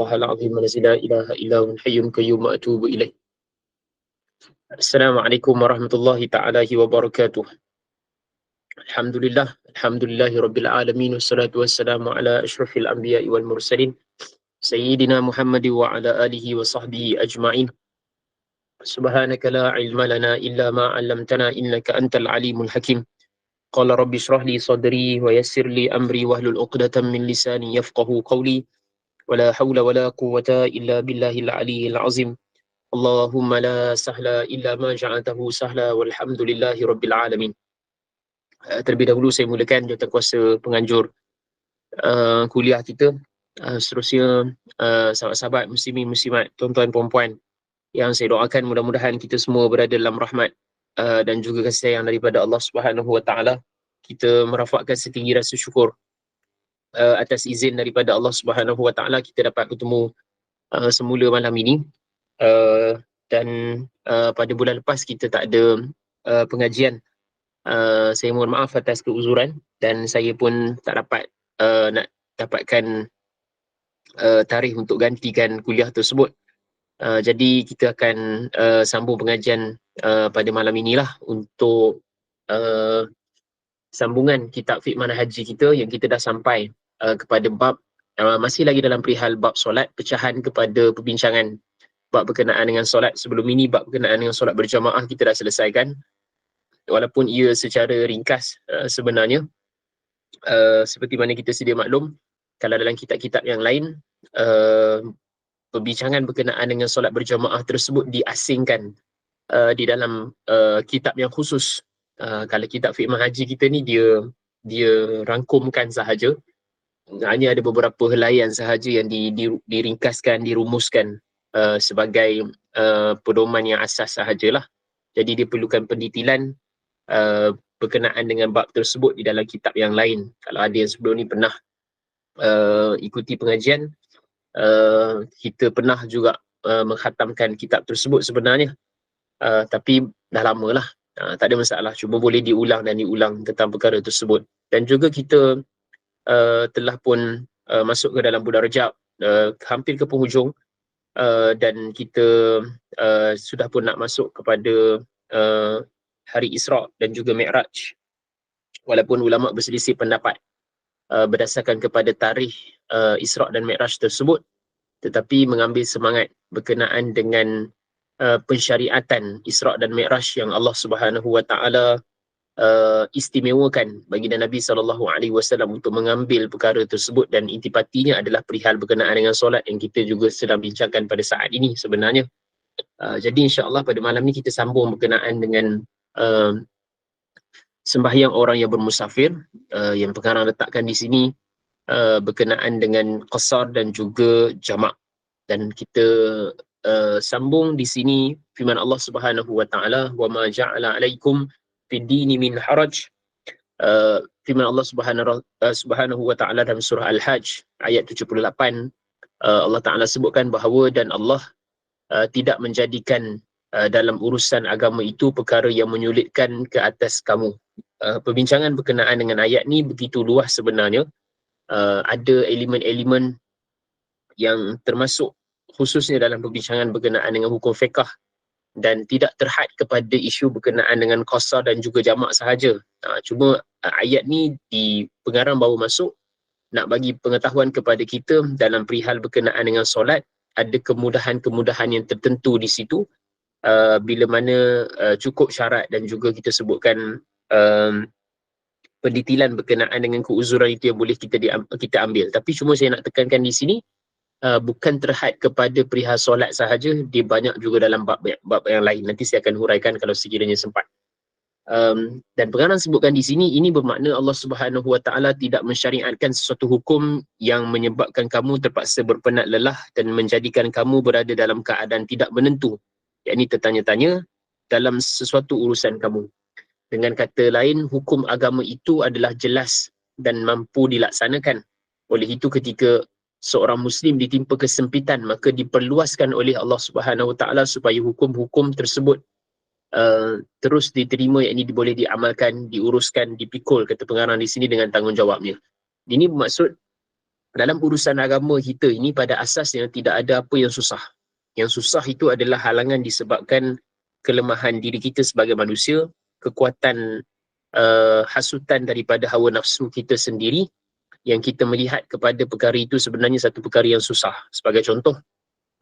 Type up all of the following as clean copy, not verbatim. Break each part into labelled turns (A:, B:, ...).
A: astaghfirullahal azim allazi la ilaha illa huwal hayyul qayyum wa atubu ilaih. Assalamualaikum warahmatullahi taala wabarakatuh. Alhamdulillahi rabbil alamin wassalatu wassalamu ala asyrafil anbiya'i wal mursalin sayyidina Muhammad wa ala alihi wa sahbihi ajma'in. Subhanaka la ilma lana illa ma 'allamtana innaka antal alimul hakim. Qala rabbi shrah li sadri wa yassir li amri wahlul 'uqdatam min lisani yafqahu qawli. Wala haula wala quwwata illa billahil aliyyil azim. Allahumma la sahla illa ma ja'altahu sahla walhamdulillahi rabbil alamin. Terlebih dahulu saya mulakan jawatankuasa penganjur kuliah kita. Seterusnya sahabat-sahabat muslimin muslimat, tuan-tuan puan-puan yang saya doakan mudah-mudahan kita semua berada dalam rahmat dan juga kasih sayang daripada Allah Subhanahu wa taala. Kita merafakkan setinggi rasa syukur atas izin daripada Allah Subhanahu wa taala kita dapat bertemu semula malam ini. Dan pada bulan lepas kita tak ada pengajian. Saya mohon maaf atas keuzuran dan saya pun tak dapat nak dapatkan tarikh untuk gantikan kuliah tersebut. Jadi kita akan sambung pengajian pada malam inilah untuk sambungan kitab fiqh manhaji kita yang kita dah sampai kepada bab masih lagi dalam perihal bab solat, pecahan kepada perbincangan bab berkenaan dengan solat. Sebelum ini bab berkenaan dengan solat berjamaah kita dah selesaikan, walaupun ia secara ringkas. Sebenarnya seperti mana kita sedia maklum, kalau dalam kitab-kitab yang lain perbincangan berkenaan dengan solat berjamaah tersebut diasingkan di dalam kitab yang khusus. Kalau kitab fiqh manhaji kita ni dia rangkumkan sahaja, hanya ada beberapa helaian sahaja yang diringkaskan, dirumuskan sebagai pedoman yang asas sahajalah. Jadi dia perlukan pendetilan berkenaan dengan bab tersebut di dalam kitab yang lain. Kalau ada yang sebelum ni pernah ikuti pengajian, kita pernah juga mengkhatamkan kitab tersebut sebenarnya, tapi dah lama lah. Tak ada masalah, cuma boleh diulang dan diulang tentang perkara tersebut. Dan juga kita telah pun masuk ke dalam bulan Rajab, hampir ke penghujung, dan kita sudah pun nak masuk kepada hari Isra' dan juga Mi'raj. Walaupun ulama berselisih pendapat berdasarkan kepada tarikh Isra' dan Mi'raj tersebut, tetapi mengambil semangat berkenaan dengan pensyariatan Isra' dan Mi'raj yang Allah Subhanahu wa taala istimewakan baginda Nabi SAW untuk mengambil perkara tersebut, dan intipatinya adalah perihal berkenaan dengan solat yang kita juga sedang bincangkan pada saat ini sebenarnya. Jadi insya-Allah pada malam ni kita sambung berkenaan dengan sembahyang orang yang bermusafir, yang pengarang letakkan di sini berkenaan dengan qasar dan juga jamak. Dan kita sambung di sini firman Allah Subhanahu wa taala, wa ma ja'ala 'alaikum fid dini min haraj. Firman Allah Subhanahu wa taala dalam surah Al-Hajj ayat 78, Allah taala sebutkan bahawa dan Allah tidak menjadikan dalam urusan agama itu perkara yang menyulitkan ke atas kamu. Perbincangan berkenaan dengan ayat ni begitu luas sebenarnya. Ada elemen-elemen yang termasuk khususnya dalam perbincangan berkenaan dengan hukum fiqh dan tidak terhad kepada isu berkenaan dengan qasar dan juga jamak sahaja. Cuma ayat ni di pengarang baru masuk nak bagi pengetahuan kepada kita dalam perihal berkenaan dengan solat. Ada kemudahan-kemudahan yang tertentu di situ, bila mana cukup syarat, dan juga kita sebutkan pendetilan berkenaan dengan keuzuran itu yang boleh kita ambil. Tapi cuma saya nak tekankan di sini, bukan terhad kepada perihal solat sahaja, dia banyak juga dalam bab yang lain. Nanti saya akan huraikan kalau sekiranya sempat. Dan pengarang sebutkan di sini, ini bermakna Allah Subhanahu wa taala tidak mensyariatkan sesuatu hukum yang menyebabkan kamu terpaksa berpenat lelah dan menjadikan kamu berada dalam keadaan tidak menentu, yakni tertanya-tanya dalam sesuatu urusan kamu. Dengan kata lain, hukum agama itu adalah jelas dan mampu dilaksanakan. Oleh itu ketika seorang Muslim ditimpa kesempitan, maka diperluaskan oleh Allah Subhanahu Wa Taala supaya hukum-hukum tersebut terus diterima, yakni boleh diamalkan, diuruskan, dipikul, kata pengarang di sini, dengan tanggungjawabnya. Ini bermaksud Dalam urusan agama kita ini pada asasnya tidak ada apa yang susah. Yang susah itu adalah halangan disebabkan kelemahan diri kita sebagai manusia, kekuatan hasutan daripada hawa nafsu kita sendiri, yang kita melihat kepada perkara itu sebenarnya satu perkara yang susah. Sebagai contoh,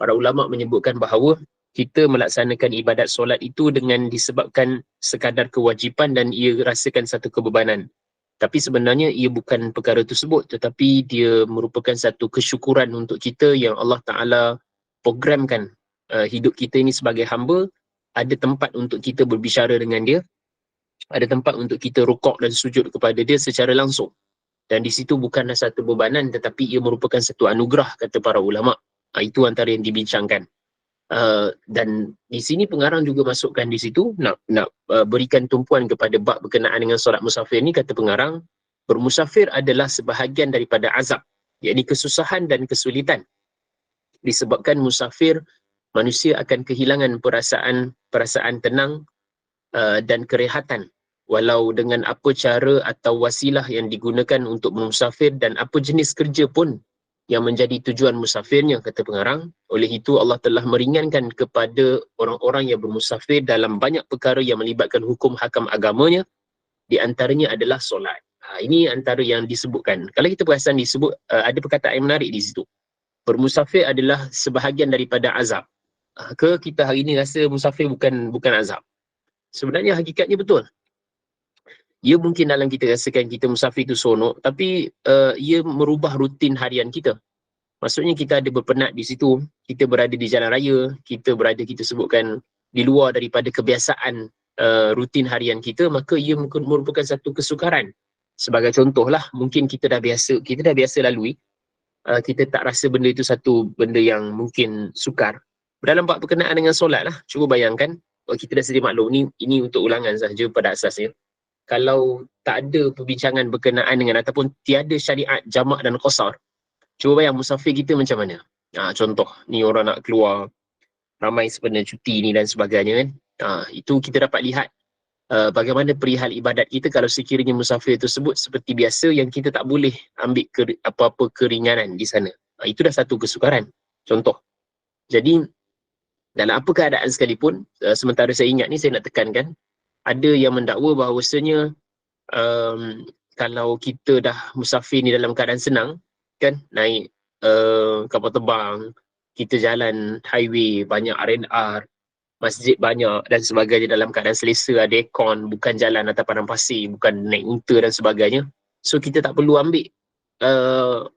A: para ulama menyebutkan bahawa kita melaksanakan ibadat solat itu dengan disebabkan sekadar kewajipan dan ia rasakan satu kebebanan. Tapi sebenarnya ia bukan perkara tersebut, tetapi dia merupakan satu kesyukuran untuk kita yang Allah Ta'ala programkan hidup kita ini sebagai hamba, ada tempat untuk kita berbicara dengan dia, ada tempat untuk kita rukuk dan sujud kepada dia secara langsung. Dan di situ bukanlah satu bebanan, tetapi ia merupakan satu anugerah, kata para ulama. Itu antara yang dibincangkan. Dan di sini pengarang juga masukkan di situ, nak berikan tumpuan kepada bab berkenaan dengan solat musafir ni. Kata pengarang, bermusafir adalah sebahagian daripada azab, yakni kesusahan dan kesulitan. Disebabkan musafir, manusia akan kehilangan perasaan tenang dan kerehatan, walau dengan apa cara atau wasilah yang digunakan untuk bermusafir dan apa jenis kerja pun yang menjadi tujuan musafirnya, kata pengarang. Oleh itu Allah telah meringankan kepada orang-orang yang bermusafir dalam banyak perkara yang melibatkan hukum hakam agamanya, di antaranya adalah solat. Ini antara yang disebutkan. Kalau kita perasan disebut, ada perkataan yang menarik di situ. Bermusafir adalah sebahagian daripada azab. Ke kita hari ini rasa musafir bukan azab? Sebenarnya hakikatnya betul. Ia mungkin dalam kita rasakan kita musafir itu seronok, tapi ia merubah rutin harian kita. Maksudnya kita ada berpenat di situ, kita berada di jalan raya, kita sebutkan di luar daripada kebiasaan rutin harian kita, maka ia merupakan satu kesukaran. Sebagai contohlah, mungkin kita dah biasa lalui, kita tak rasa benda itu satu benda yang mungkin sukar. Dalam bab berkenaan dengan solat lah, cuba bayangkan, kita dah sedia maklum, ini untuk ulangan sahaja pada asasnya. Kalau tak ada perbincangan berkenaan dengan ataupun tiada syariat jamak dan qasar, cuba bayang musafir kita macam mana. Contoh, ni orang nak keluar ramai sebenarnya cuti ni dan sebagainya kan. Itu kita dapat lihat bagaimana perihal ibadat kita kalau sekiranya musafir tersebut seperti biasa yang kita tak boleh ambil apa-apa keringanan di sana. Itu dah satu kesukaran. Contoh. Jadi, dalam apa keadaan sekalipun, sementara saya ingat ni, saya nak tekankan, ada yang mendakwa bahawasanya kalau kita dah musafir ni dalam keadaan senang, kan, naik kapal terbang, kita jalan highway, banyak R&R, masjid banyak dan sebagainya, dalam keadaan selesa, ada aircon, bukan jalan atas padang pasir, bukan naik unta dan sebagainya. So kita tak perlu ambil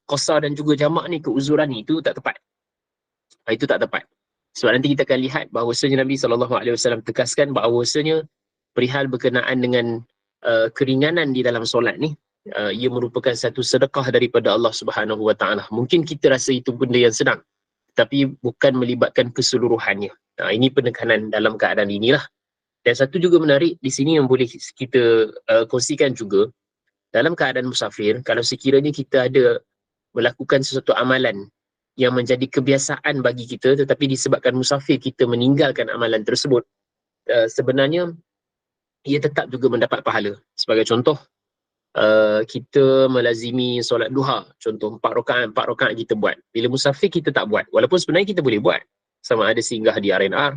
A: qasar dan juga jamak ni, keuzuran ni, itu tak tepat. Itu tak tepat. Sebab nanti kita akan lihat bahawasanya Nabi SAW tekaskan bahawasanya perihal berkenaan dengan keringanan di dalam solat ni, ia merupakan satu sedekah daripada Allah Subhanahu Wa Taala. Mungkin kita rasa itu benda yang senang, tapi bukan melibatkan keseluruhannya. Ini penekanan dalam keadaan inilah. Dan satu juga menarik di sini yang boleh kita kongsikan juga, dalam keadaan musafir, kalau sekiranya kita ada melakukan sesuatu amalan yang menjadi kebiasaan bagi kita, tetapi disebabkan musafir kita meninggalkan amalan tersebut, sebenarnya ia tetap juga mendapat pahala. Sebagai contoh, kita melazimi solat duha, contoh 4 rakaat kita buat. Bila musafir kita tak buat, walaupun sebenarnya kita boleh buat, sama ada singgah di R&R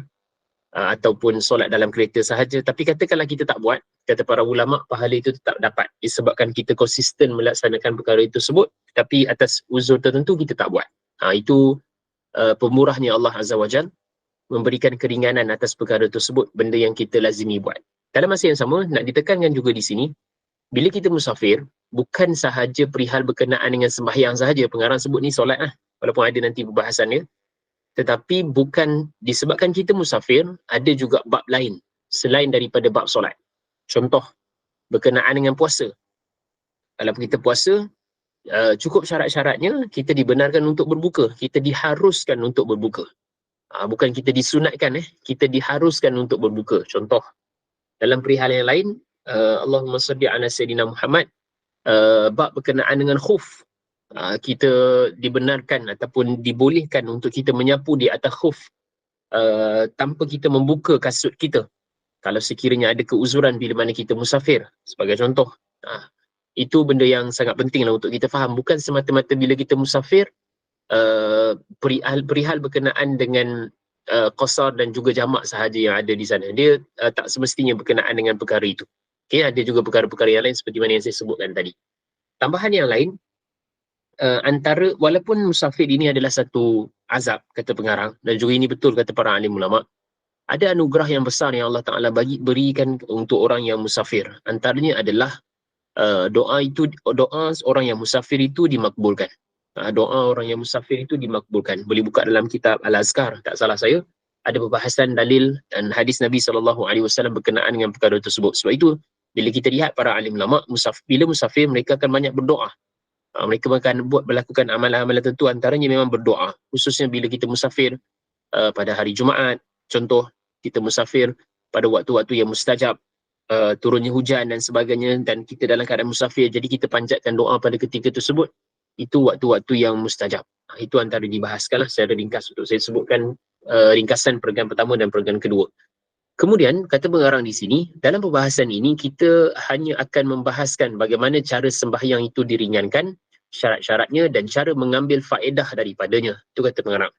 A: ataupun solat dalam kereta sahaja, tapi katakanlah kita tak buat, kata para ulama, pahala itu tetap dapat disebabkan kita konsisten melaksanakan perkara itu tersebut, tapi atas uzur tertentu kita tak buat. Itu pemurahnya Allah Azza wa Jal memberikan keringanan atas perkara tersebut, benda yang kita lazimi buat. Dalam masa yang sama, nak ditekankan juga di sini, bila kita musafir, bukan sahaja perihal berkenaan dengan sembahyang sahaja, pengarang sebut ni solat lah, walaupun ada nanti perbahasannya, tetapi bukan disebabkan kita musafir, ada juga bab lain selain daripada bab solat. Contoh, berkenaan dengan puasa. Kalau kita puasa, cukup syarat-syaratnya, kita dibenarkan untuk berbuka, kita diharuskan untuk berbuka. Bukan kita disunatkan, kita diharuskan untuk berbuka. Contoh, dalam perihal yang lain, Allahumma salli ala Sayyidina Muhammad, bab berkenaan dengan khuf, kita dibenarkan ataupun dibolehkan untuk kita menyapu di atas khuf tanpa kita membuka kasut kita, kalau sekiranya ada keuzuran bila mana kita musafir, sebagai contoh. Itu benda yang sangat penting lah untuk kita faham. Bukan semata-mata bila kita musafir, perihal berkenaan dengan qasar dan juga jamak sahaja yang ada di sana. Dia tak semestinya berkenaan dengan perkara itu. Okay, ada juga perkara-perkara yang lain seperti mana yang saya sebutkan tadi. Tambahan yang lain, antara, walaupun musafir ini adalah satu azab, kata pengarang, dan juga ini betul kata para alim ulama, ada anugerah yang besar yang Allah Ta'ala berikan untuk orang yang musafir. Antaranya adalah doa orang yang musafir itu dimakbulkan. Doa orang yang musafir itu dimakbulkan. Boleh buka dalam kitab Al-Azkar, tak salah saya, ada pembahasan dalil dan hadis Nabi SAW berkenaan dengan perkara tersebut. Sebab itu, bila kita lihat para alim ulama, bila musafir, mereka akan banyak berdoa. Mereka akan melakukan amalan-amalan tertentu, antaranya memang berdoa. Khususnya bila kita musafir pada hari Jumaat, contoh, kita musafir pada waktu-waktu yang mustajab, turunnya hujan dan sebagainya, dan kita dalam keadaan musafir, jadi kita panjatkan doa pada ketika tersebut. Itu waktu-waktu yang mustajab. Itu antara dibahaskanlah secara ringkas untuk saya sebutkan ringkasan perenggan pertama dan perenggan kedua. Kemudian, kata pengarang di sini, dalam pembahasan ini, kita hanya akan membahaskan bagaimana cara sembahyang itu diringankan, syarat-syaratnya, dan cara mengambil faedah daripadanya. Itu kata pengarang.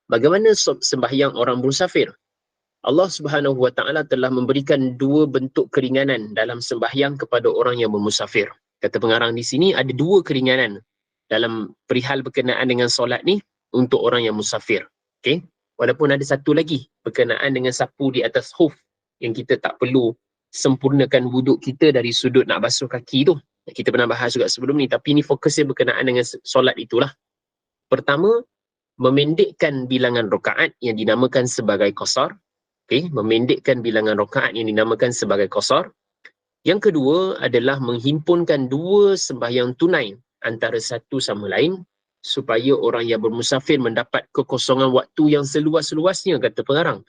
A: Bagaimana sembahyang orang musafir? Allah Subhanahu Wa Taala telah memberikan dua bentuk keringanan dalam sembahyang kepada orang yang bermusafir. Kata pengarang di sini, ada dua keringanan dalam perihal berkenaan dengan solat ni untuk orang yang musafir. Okay? Walaupun ada satu lagi berkenaan dengan sapu di atas khuf, yang kita tak perlu sempurnakan wuduk kita dari sudut nak basuh kaki tu. Kita pernah bahas juga sebelum ni, tapi ni fokusnya berkenaan dengan solat itulah. Pertama, memendekkan bilangan rakaat yang dinamakan sebagai qasar. Okay, memendekkan bilangan rakaat yang dinamakan sebagai qasar. Yang kedua adalah menghimpunkan dua sembahyang tunai antara satu sama lain, supaya orang yang bermusafir mendapat kekosongan waktu yang seluas-luasnya, kata pengarang.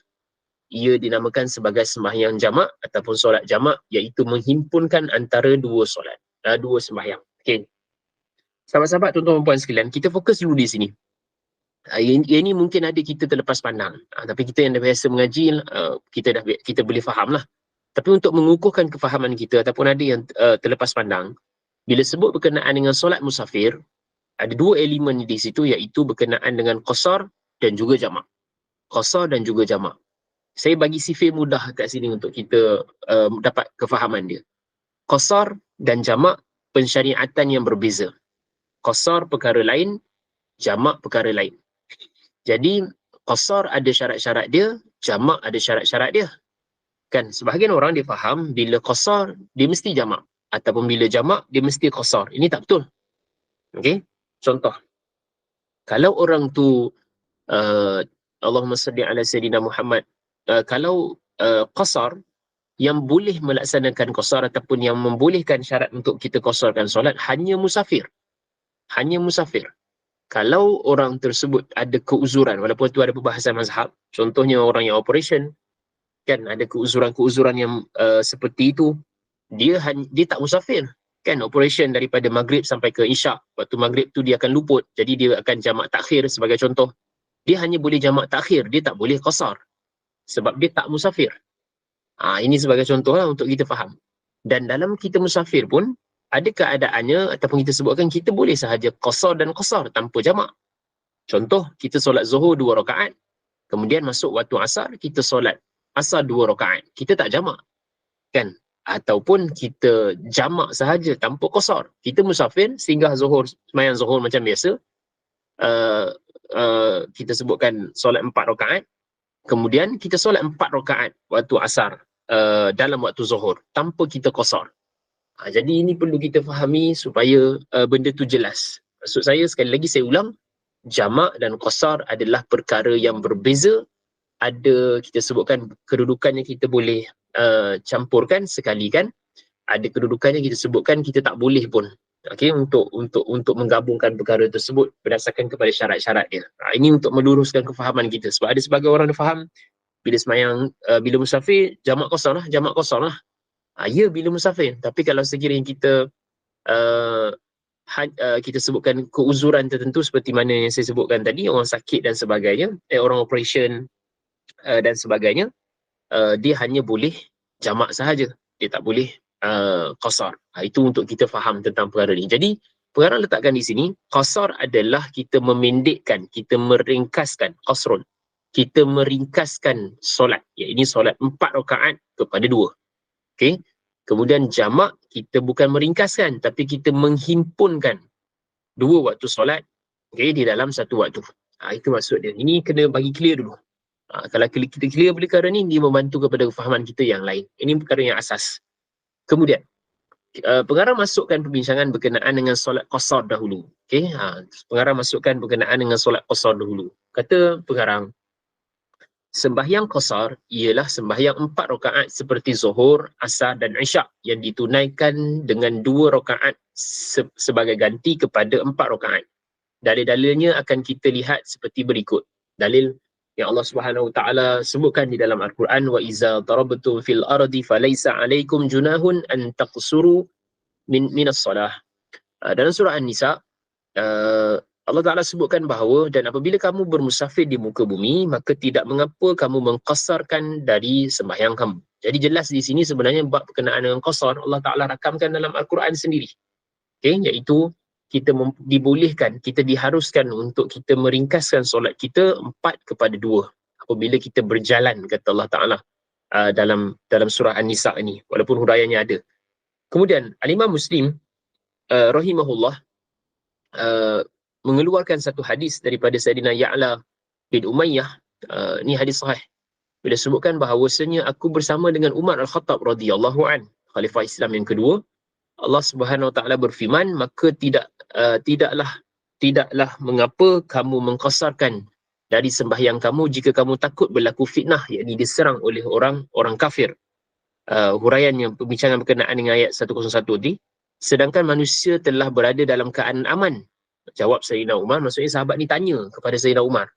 A: Ia dinamakan sebagai sembahyang jamak ataupun solat jamak, iaitu menghimpunkan antara dua solat, dua sembahyang. Okay. Sahabat-sahabat, tuan-tuan dan puan sekalian, kita fokus dulu di sini. Ini mungkin ada kita terlepas pandang, tapi kita yang dah biasa mengaji, kita boleh faham lah. Tapi untuk mengukuhkan kefahaman kita, ataupun ada yang terlepas pandang, bila sebut berkenaan dengan solat musafir, ada dua elemen di situ, iaitu berkenaan dengan qasar dan juga jamak. Qasar dan juga jamak. Saya bagi sifir mudah kat sini untuk kita dapat kefahaman dia. Qasar dan jamak, pensyariatan yang berbeza. Qasar perkara lain, jamak perkara lain. Jadi, qasar ada syarat-syarat dia, jamak ada syarat-syarat dia. Kan, sebahagian orang dia faham, bila qasar, dia mesti jamak. Ataupun bila jamak, dia mesti qasar. Ini tak betul. Okay? Contoh, kalau orang tu Allahumma salli ala Sayyidina Muhammad, kalau qasar, yang boleh melaksanakan qasar ataupun yang membolehkan syarat untuk kita qasarkan solat, hanya musafir. Hanya musafir. Kalau orang tersebut ada keuzuran, walaupun itu ada perbahasan mazhab, contohnya orang yang operation, kan ada keuzuran-keuzuran yang seperti itu, dia tak musafir. Kan, operation daripada maghrib sampai ke isyak, waktu maghrib tu dia akan luput, jadi dia akan jamak takhir sebagai contoh. Dia hanya boleh jamak takhir, dia tak boleh qasar, sebab dia tak musafir. Ini sebagai contoh lah untuk kita faham. Dan dalam kita musafir pun, ada keadaannya, ataupun kita sebutkan, kita boleh sahaja qasar dan qasar tanpa jamak. Contoh, kita solat zuhur 2 rakaat, kemudian masuk waktu asar, kita solat asar 2 rakaat, kita tak jamak. Kan? Ataupun kita jamak sahaja tanpa qasar. Kita musafir, singgah zuhur, sembahyang zuhur macam biasa, kita sebutkan solat 4 rakaat, kemudian kita solat 4 rakaat waktu asar dalam waktu zuhur, tanpa kita qasar. Jadi ini perlu kita fahami supaya benda tu jelas. Maksud saya, sekali lagi saya ulang, jamak dan qasar adalah perkara yang berbeza. Ada, kita sebutkan kedudukannya, kita boleh campurkan sekali kan. Ada kedudukannya kita sebutkan kita tak boleh pun. Okey, untuk menggabungkan perkara tersebut berdasarkan kepada syarat-syarat dia. Ini untuk meluruskan kefahaman kita, sebab ada sebagai orang yang faham bila sembahyang, bila musafir jamak qasar lah. Ya, bila musafir. Tapi kalau sekiranya kita kita sebutkan keuzuran tertentu seperti mana yang saya sebutkan tadi, orang sakit dan sebagainya, orang operation dan sebagainya, dia hanya boleh jamak sahaja. Dia tak boleh qasar. Itu untuk kita faham tentang perkara ni. Jadi pengarang letakkan di sini, qasar adalah kita memendekkan, kita meringkaskan, qasrun. Kita meringkaskan solat. Ya, ini solat 4 rakaat kepada 2. Okey. Kemudian jamak, kita bukan meringkaskan, tapi kita menghimpunkan 2 waktu solat, okey, di dalam satu waktu. Itu maksud dia. Ini kena bagi clear dulu. Kalau kita clear perkara ni, dia membantu kepada kefahaman kita yang lain. Ini perkara yang asas. Kemudian, pengarang masukkan perbincangan berkenaan dengan solat qasar dahulu. Okey, pengarang masukkan berkenaan dengan solat qasar dahulu. Kata pengarang, sembahyang qasar ialah sembahyang 4 rakaat seperti zuhur, asar dan isyak yang ditunaikan dengan 2 rakaat sebagai ganti kepada 4 rakaat. Dalil-dalilnya akan kita lihat seperti berikut. Dalil yang Allah Subhanahu Wa Taala sebutkan di dalam Al-Quran, wa iza darabtum fil ardi falaysa alaikum junahun an taqsuru minas salah. Dalam surah An-Nisa, Allah Ta'ala sebutkan bahawa, dan apabila kamu bermusafir di muka bumi, maka tidak mengapa kamu mengqasarkan dari sembahyang kamu. Jadi jelas di sini sebenarnya bab berkenaan dengan qasar Allah Ta'ala rakamkan dalam Al-Quran sendiri. Okay, iaitu kita dibolehkan, kita diharuskan untuk kita meringkaskan solat kita 4 kepada 2 apabila kita berjalan, kata Allah Ta'ala dalam surah An-Nisa ini, walaupun huraiannya ada. Kemudian Al-Imam Muslim rahimahullah mengeluarkan satu hadis daripada Sayyidina Ya'la bin Umayyah. Ni hadis sahih. Bila sebutkan bahawasanya aku bersama dengan Umar Al-Khattab radhiyallahu an, khalifah Islam yang kedua, Allah Subhanahu Wa Taala berfirman, maka tidaklah mengapa kamu mengqasarkan dari sembahyang kamu jika kamu takut berlaku fitnah, yakni diserang oleh orang kafir. Huraian yang perbincangan berkenaan dengan ayat 101 ni, sedangkan manusia telah berada dalam keadaan aman. Jawab Sayyidina Umar, maksudnya sahabat ni tanya kepada Sayyidina Umar,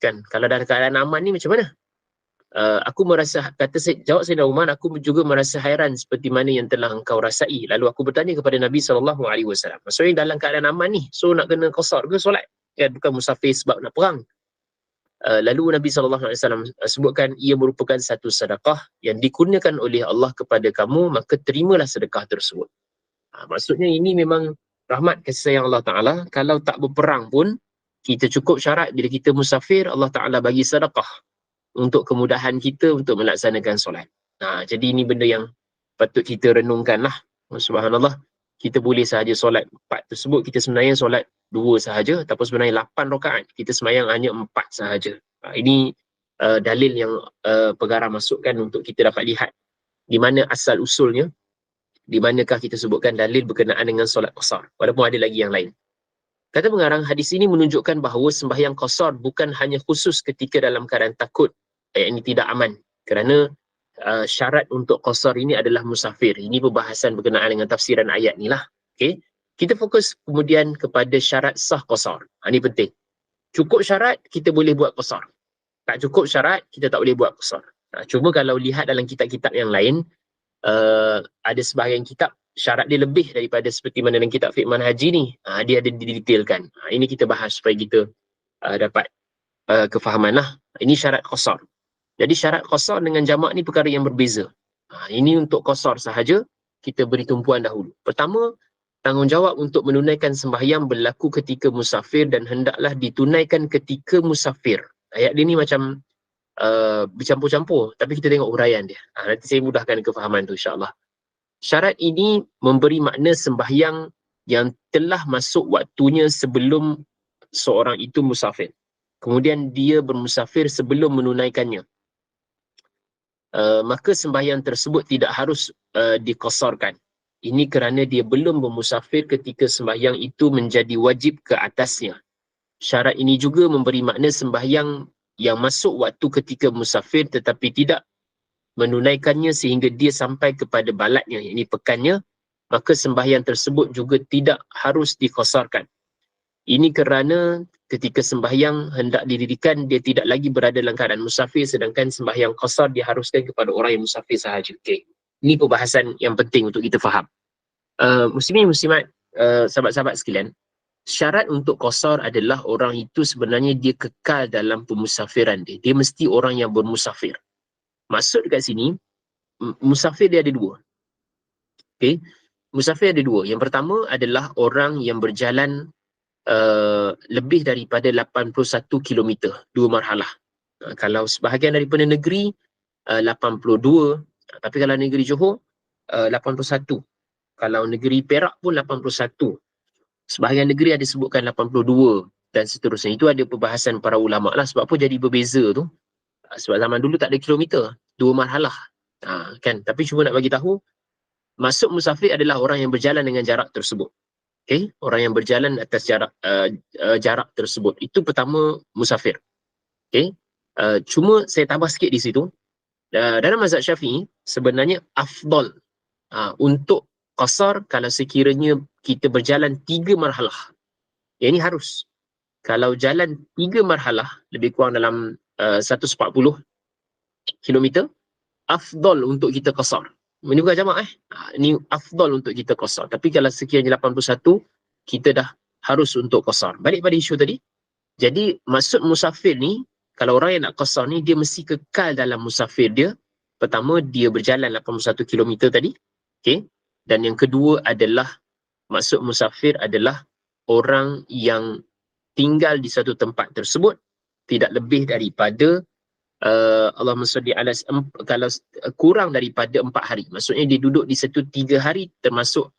A: kan, kalau dalam keadaan aman ni macam mana? Aku merasa, jawab Sayyidina Umar, aku juga merasa hairan seperti mana yang telah engkau rasai. Lalu aku bertanya kepada Nabi SAW, maksudnya dalam keadaan aman ni, so nak kena qasar ke solat? Kan, bukan musafir sebab nak perang. Lalu Nabi SAW sebutkan, ia merupakan satu sedekah yang dikurniakan oleh Allah kepada kamu, maka terimalah sedekah tersebut. Maksudnya ini memang rahmat kasih sayang Allah Ta'ala. Kalau tak berperang pun, kita cukup syarat bila kita musafir, Allah Ta'ala bagi sedekah untuk kemudahan kita untuk melaksanakan solat. Jadi ini benda yang patut kita renungkan lah. Subhanallah, kita boleh sahaja solat 4 tersebut, kita sebenarnya solat 2 sahaja, ataupun sebenarnya 8 rakaat, kita sembahyang hanya 4 sahaja. Ini dalil yang pengarang masukkan untuk kita dapat lihat di mana asal usulnya, di manakah kita sebutkan dalil berkenaan dengan solat qasar, walaupun ada lagi yang lain. Kata pengarang, hadis ini menunjukkan bahawa sembahyang qasar bukan hanya khusus ketika dalam keadaan takut, ini tidak aman, kerana syarat untuk qasar ini adalah musafir. Ini perbahasan berkenaan dengan tafsiran ayat ni lah. Okay? Kita fokus kemudian kepada syarat sah qasar. Ini penting. Cukup syarat, kita boleh buat qasar. Tak cukup syarat, kita tak boleh buat qasar. Cuma kalau lihat dalam kitab-kitab yang lain, ada sebahagian kitab syarat dia lebih daripada seperti mana dalam kitab fiqh manhaji ni. Dia ada didetailkan. Ini kita bahas supaya kita dapat kefahaman lah. Ini syarat qasar. Jadi syarat qasar dengan jamak ni perkara yang berbeza. Ini untuk qasar sahaja, kita beri tumpuan dahulu. Pertama, tanggungjawab untuk menunaikan sembahyang berlaku ketika musafir dan hendaklah ditunaikan ketika musafir. Ayat dia ni macam bercampur-campur, tapi kita tengok huraian dia. Nanti saya mudahkan kefahaman tu insya-Allah. Syarat ini memberi makna sembahyang yang telah masuk waktunya sebelum seorang itu musafir. Kemudian dia bermusafir sebelum menunaikannya. Maka sembahyang tersebut tidak harus diqasarkan. Ini kerana dia belum bermusafir ketika sembahyang itu menjadi wajib ke atasnya. Syarat ini juga memberi makna sembahyang yang masuk waktu ketika musafir tetapi tidak menunaikannya sehingga dia sampai kepada balatnya, yakni pekannya, maka sembahyang tersebut juga tidak harus diqasarkan. Ini kerana ketika sembahyang hendak didirikan, dia tidak lagi berada dalam keadaan musafir, sedangkan sembahyang qasar diharuskan kepada orang yang musafir sahaja. Okay. Ini perbahasan yang penting untuk kita faham. Muslimin muslimat, sahabat-sahabat sekalian, syarat untuk qasar adalah orang itu sebenarnya dia kekal dalam pemusafiran dia. Dia mesti orang yang bermusafir. Maksud dekat sini, musafir dia ada 2. Okay. Musafir ada dua. Yang pertama adalah orang yang berjalan lebih daripada 81 kilometer, dua marhalah. Kalau sebahagian daripada negeri 82, tapi kalau negeri Johor 81. Kalau negeri Perak pun 81. Sebahagian negeri ada sebutkan 82 dan seterusnya. Itu ada perbahasan para ulama lah. Sebab apa jadi berbeza tu? Sebab zaman dulu tak ada kilometer, dua marhalah. Kan? Tapi cuma nak bagi tahu, maksud musafir adalah orang yang berjalan dengan jarak tersebut. Okay? Orang yang berjalan atas jarak tersebut. Itu pertama musafir. Okay? Cuma saya tambah sikit di situ. Dalam mazhab Syafi'i, sebenarnya afdal untuk qasar kalau sekiranya kita berjalan 3 marhalah. Yang ini harus. Kalau jalan 3 marhalah, lebih kurang dalam 140 kilometer, afdal untuk kita qasar. Ini bukan jamak ini afdal untuk kita qasar. Tapi kalau sekiranya 81, kita dah harus untuk qasar. Balik pada isu tadi. Jadi maksud musafir ni, kalau orang yang nak qasar ni, dia mesti kekal dalam musafir dia. Pertama, dia berjalan 81 km tadi. Okay. Dan yang kedua adalah, maksud musafir adalah orang yang tinggal di satu tempat tersebut tidak lebih daripada Allahumma salli ala, kalau kurang daripada 4 hari. Maksudnya dia duduk di situ 3 hari, termasuk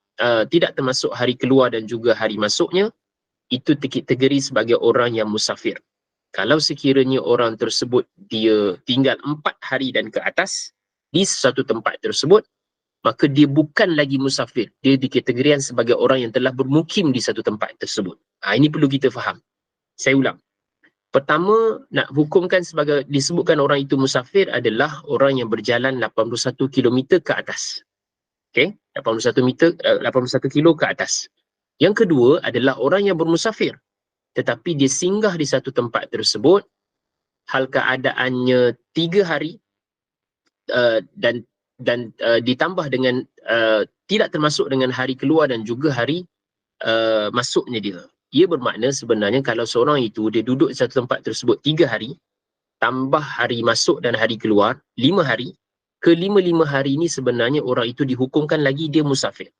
A: tidak termasuk hari keluar dan juga hari masuknya, itu dikategori sebagai orang yang musafir. Kalau sekiranya orang tersebut dia tinggal 4 hari dan ke atas di satu tempat tersebut, maka dia bukan lagi musafir. Dia dikategorikan sebagai orang yang telah bermukim di satu tempat tersebut. Ini perlu kita faham. Saya ulang. Pertama, nak hukumkan sebagai disebutkan orang itu musafir adalah orang yang berjalan 81 km ke atas. Okey, 81 kilo ke atas. Yang kedua adalah orang yang bermusafir, tetapi dia singgah di satu tempat tersebut, hal keadaannya 3 hari dan ditambah dengan tidak termasuk dengan hari keluar dan juga hari masuknya dia. Ia bermakna sebenarnya kalau seorang itu dia duduk di satu tempat tersebut 3 hari, tambah hari masuk dan hari keluar 5 hari, ke-5 hari ini sebenarnya orang itu dihukumkan lagi dia musafir.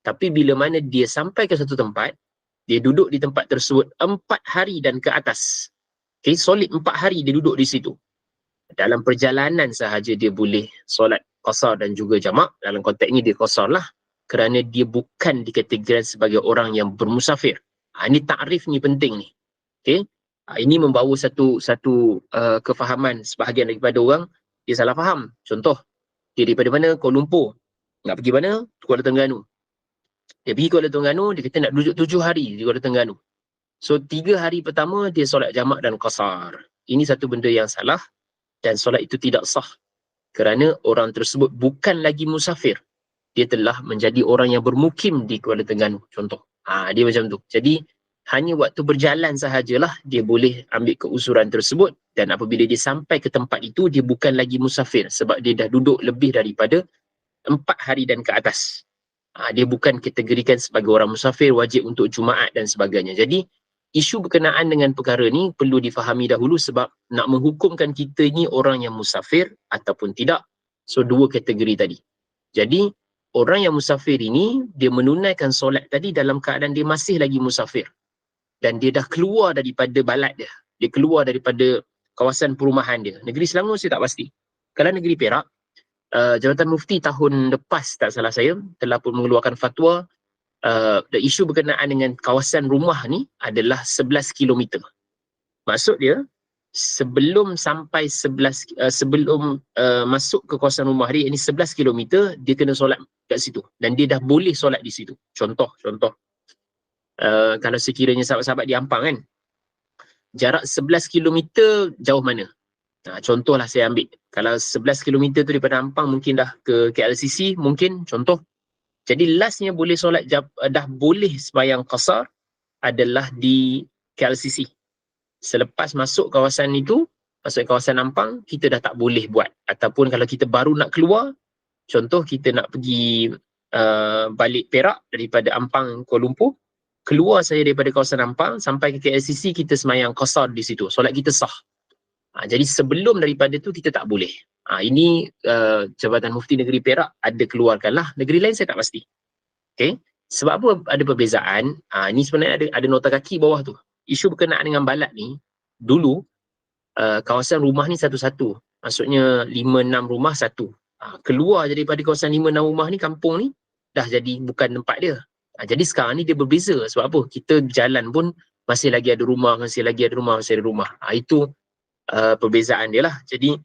A: Tapi bila mana dia sampai ke satu tempat, dia duduk di tempat tersebut 4 hari dan ke atas. Okay, solid 4 hari dia duduk di situ. Dalam perjalanan sahaja dia boleh solat qasar dan juga jamak. Dalam konteks ini dia qasar lah, kerana dia bukan dikategorikan sebagai orang yang bermusafir. Ini takrif ni penting ni. Okay? Ini membawa satu kefahaman sebahagian daripada orang, dia salah faham. Contoh, dia daripada mana? Kuala Lumpur. Nak pergi mana? Kuala Terengganu. Dia pergi Kuala Terengganu, dia kata nak duduk 7 hari di Kuala Terengganu. So 3 hari pertama dia solat jamak dan qasar. Ini satu benda yang salah dan solat itu tidak sah. Kerana orang tersebut bukan lagi musafir. Dia telah menjadi orang yang bermukim di Kuala Terengganu. Contoh. Dia macam tu. Jadi hanya waktu berjalan sahajalah dia boleh ambil keusuran tersebut, dan apabila dia sampai ke tempat itu dia bukan lagi musafir sebab dia dah duduk lebih daripada 4 hari dan ke atas. Dia bukan kategorikan sebagai orang musafir wajib untuk Jumaat dan sebagainya. Jadi isu berkenaan dengan perkara ni perlu difahami dahulu sebab nak menghukumkan kita ni orang yang musafir ataupun tidak. So 2 kategori tadi. Jadi orang yang musafir ini, dia menunaikan solat tadi dalam keadaan dia masih lagi musafir. Dan dia dah keluar daripada balad dia. Dia keluar daripada kawasan perumahan dia. Negeri Selangor saya tak pasti. Kalau negeri Perak, Jabatan Mufti tahun lepas tak salah saya, telah pun mengeluarkan fatwa, isu berkenaan dengan kawasan rumah ni adalah 11 km. Maksud dia, sebelum sampai sebelum masuk ke kawasan rumah dia, ini 11 km, dia kena solat kat situ. Dan dia dah boleh solat di situ. Contoh. Kalau sekiranya sahabat-sahabat di Ampang kan, jarak 11 km jauh mana? Contohlah saya ambil. Kalau 11 km tu daripada Ampang mungkin dah ke KLCC, mungkin contoh. Jadi lastnya boleh solat, dah boleh sembahyang qasar adalah di KLCC. Selepas masuk kawasan itu, masuk kawasan Ampang, kita dah tak boleh buat. Ataupun kalau kita baru nak keluar, contoh kita nak pergi balik Perak daripada Ampang Kuala Lumpur, keluar saya daripada kawasan Ampang sampai ke KLCC, kita sembahyang qasar di situ. Solat kita sah. Jadi sebelum daripada tu kita tak boleh. Ini Jabatan Mufti Negeri Perak ada keluarkanlah, negeri lain saya tak pasti. Okay? Sebab apa ada perbezaan? Ini sebenarnya ada nota kaki bawah tu. Isu berkenaan dengan balat ni, dulu kawasan rumah ni satu-satu. Maksudnya 5-6 rumah satu. Keluar daripada kawasan 5-6 rumah ni, kampung ni, dah jadi bukan tempat dia. Jadi sekarang ni dia berbeza. Sebab apa? Kita jalan pun masih lagi ada rumah, masih lagi ada rumah, masih ada rumah. Itu perbezaan dia lah. Jadi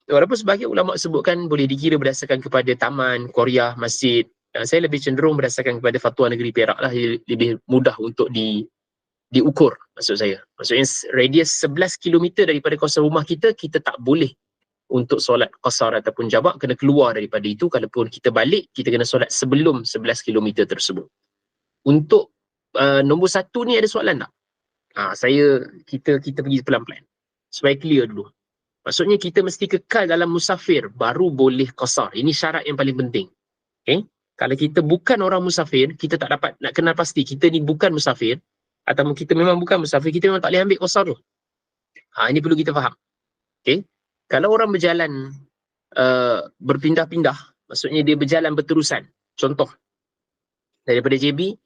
A: walaupun sebahagian ulama sebutkan boleh dikira berdasarkan kepada taman, qaryah, masjid, saya lebih cenderung berdasarkan kepada fatwa negeri Perak lah, lebih mudah untuk diukur, maksud saya. Maksudnya radius 11 km daripada kawasan rumah kita, kita tak boleh untuk solat qasar ataupun jamak, kena keluar daripada itu. Kalaupun kita balik, kita kena solat sebelum 11 km tersebut. Untuk nombor satu ni ada soalan tak? Kita pergi pelan-pelan supaya clear dulu. Maksudnya kita mesti kekal dalam musafir baru boleh qasar. Ini syarat yang paling penting. Okay? Kalau kita bukan orang musafir, kita tak dapat nak kenal pasti kita ni bukan musafir, atau kita memang bukan musafir, kita memang tak boleh ambil qasar tu. Ini perlu kita faham. Okay? Kalau orang berjalan berpindah-pindah, maksudnya dia berjalan berterusan. Contoh, daripada JB,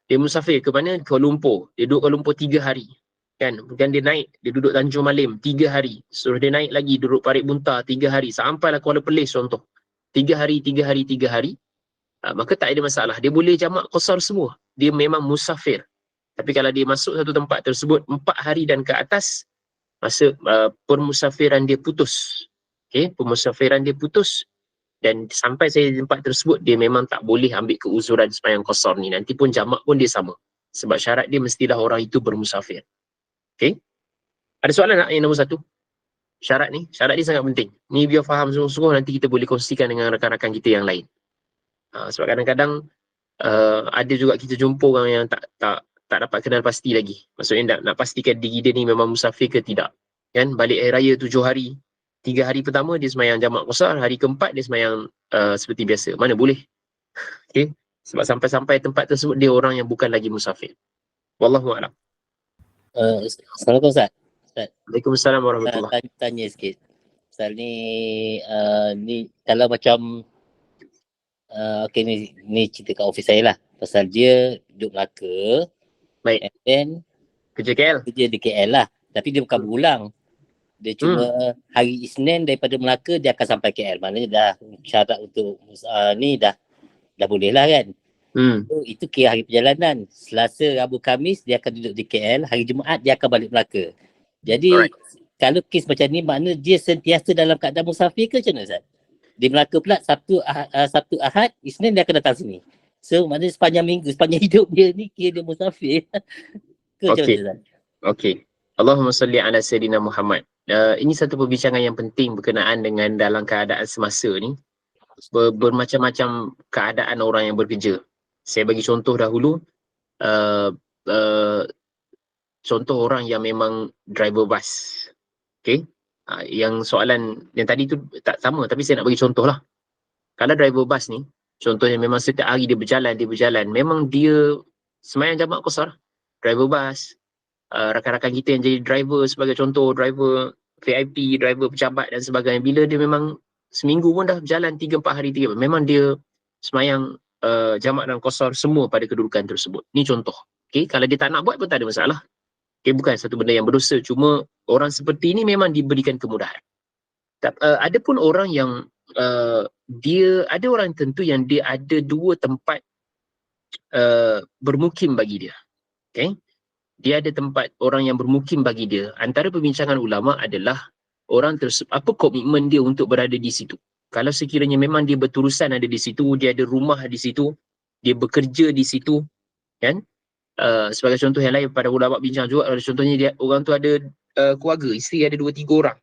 A: dia musafir ke mana? Kuala Lumpur. Dia duduk Kuala Lumpur 3 hari. Kan? Bukan dia naik, dia duduk Tanjung Malim 3 hari. Suruh dia naik lagi, duduk Parit Bunta 3 hari. Sampailah Kuala Perlis contoh. 3 hari, 3 hari, 3 hari. Maka tak ada masalah. Dia boleh jamak qasar semua. Dia memang musafir. Tapi kalau dia masuk satu tempat tersebut 4 hari dan ke atas, masa permusafiran dia putus. Okay? Permusafiran dia putus. Dan sampai saya di tempat tersebut, dia memang tak boleh ambil keuzuran sembahyang qasar ni. Nanti pun jamak pun dia sama. Sebab syarat dia mestilah orang itu bermusafir. Okay? Ada soalan tak yang nombor 1? Syarat ni sangat penting. Ni biar faham sungguh-sungguh, nanti kita boleh kongsikan dengan rakan-rakan kita yang lain. Sebab kadang-kadang ada juga kita jumpa orang yang tak dapat kenal pasti lagi. Maksudnya nak pastikan diri dia ni memang musafir ke tidak. Kan? Balik hari raya 7 hari. 3 hari pertama dia sembahyang jamak qasar, hari keempat dia sembahyang seperti biasa. Mana boleh? Okay? Sebab sampai-sampai tempat tersebut dia orang yang bukan lagi musafir. Wallahu a'lam.
B: Assalamualaikum Ustaz.
A: Waalaikumsalam warahmatullahi.
B: Tanya sikit. Ustaz ni kalau macam okay, ni cerita kat office saya lah. Pasal dia duduk Melaka.
A: Baik.
B: And then
A: kerja KL.
B: Kerja di KL lah. Tapi dia bukan berulang. Dia cuma hari Isnin daripada Melaka dia akan sampai KL. Maknanya dah syarat untuk ni dah boleh lah kan. So, itu kira hari perjalanan. Selasa, Rabu, Khamis dia akan duduk di KL. Hari Jumaat dia akan balik Melaka. Jadi kalau kes macam ni makna dia sentiasa dalam keadaan musafir ke macam mana Ustaz? Di Melaka pula Sabtu, Ahad, Isnin dia akan datang sini. So maknanya sepanjang minggu, sepanjang hidup dia ni kira dia musafir. Ke macam mana Ustaz?
A: Okey. Allahumma salli ala Sayyidina Muhammad. Ini satu perbincangan yang penting berkenaan dengan dalam keadaan semasa ni. Bermacam-macam keadaan orang yang bekerja. Saya bagi contoh dahulu. Contoh orang yang memang driver bus. Okay? Yang soalan yang tadi tu tak sama, tapi saya nak bagi contoh lah. Kalau driver bus ni, contohnya memang setiap hari dia berjalan, memang dia sembahyang jamak qasar. Driver bus, rakan-rakan kita yang jadi driver sebagai contoh, driver VIP, driver pejabat dan sebagainya, bila dia memang seminggu pun dah berjalan 3-4 hari, memang dia sembahyang jamak dan qasar semua pada kedudukan tersebut. Ni contoh. Okay? Kalau dia tak nak buat pun tak ada masalah. Okay? Bukan satu benda yang berdosa, cuma orang seperti ini memang diberikan kemudahan. Ada pun orang yang dia ada orang tentu yang dia ada 2 tempat bermukim bagi dia. Okay? Dia ada tempat orang yang bermukim bagi dia. Antara perbincangan ulama adalah orang tersebut, apa komitmen dia untuk berada di situ. Kalau sekiranya memang dia berterusan ada di situ, dia ada rumah di situ, dia bekerja di situ, kan? Sebagai contoh yang lain pada ulama bincang juga, contohnya orang tu ada keluarga, isteri ada 2-3 orang.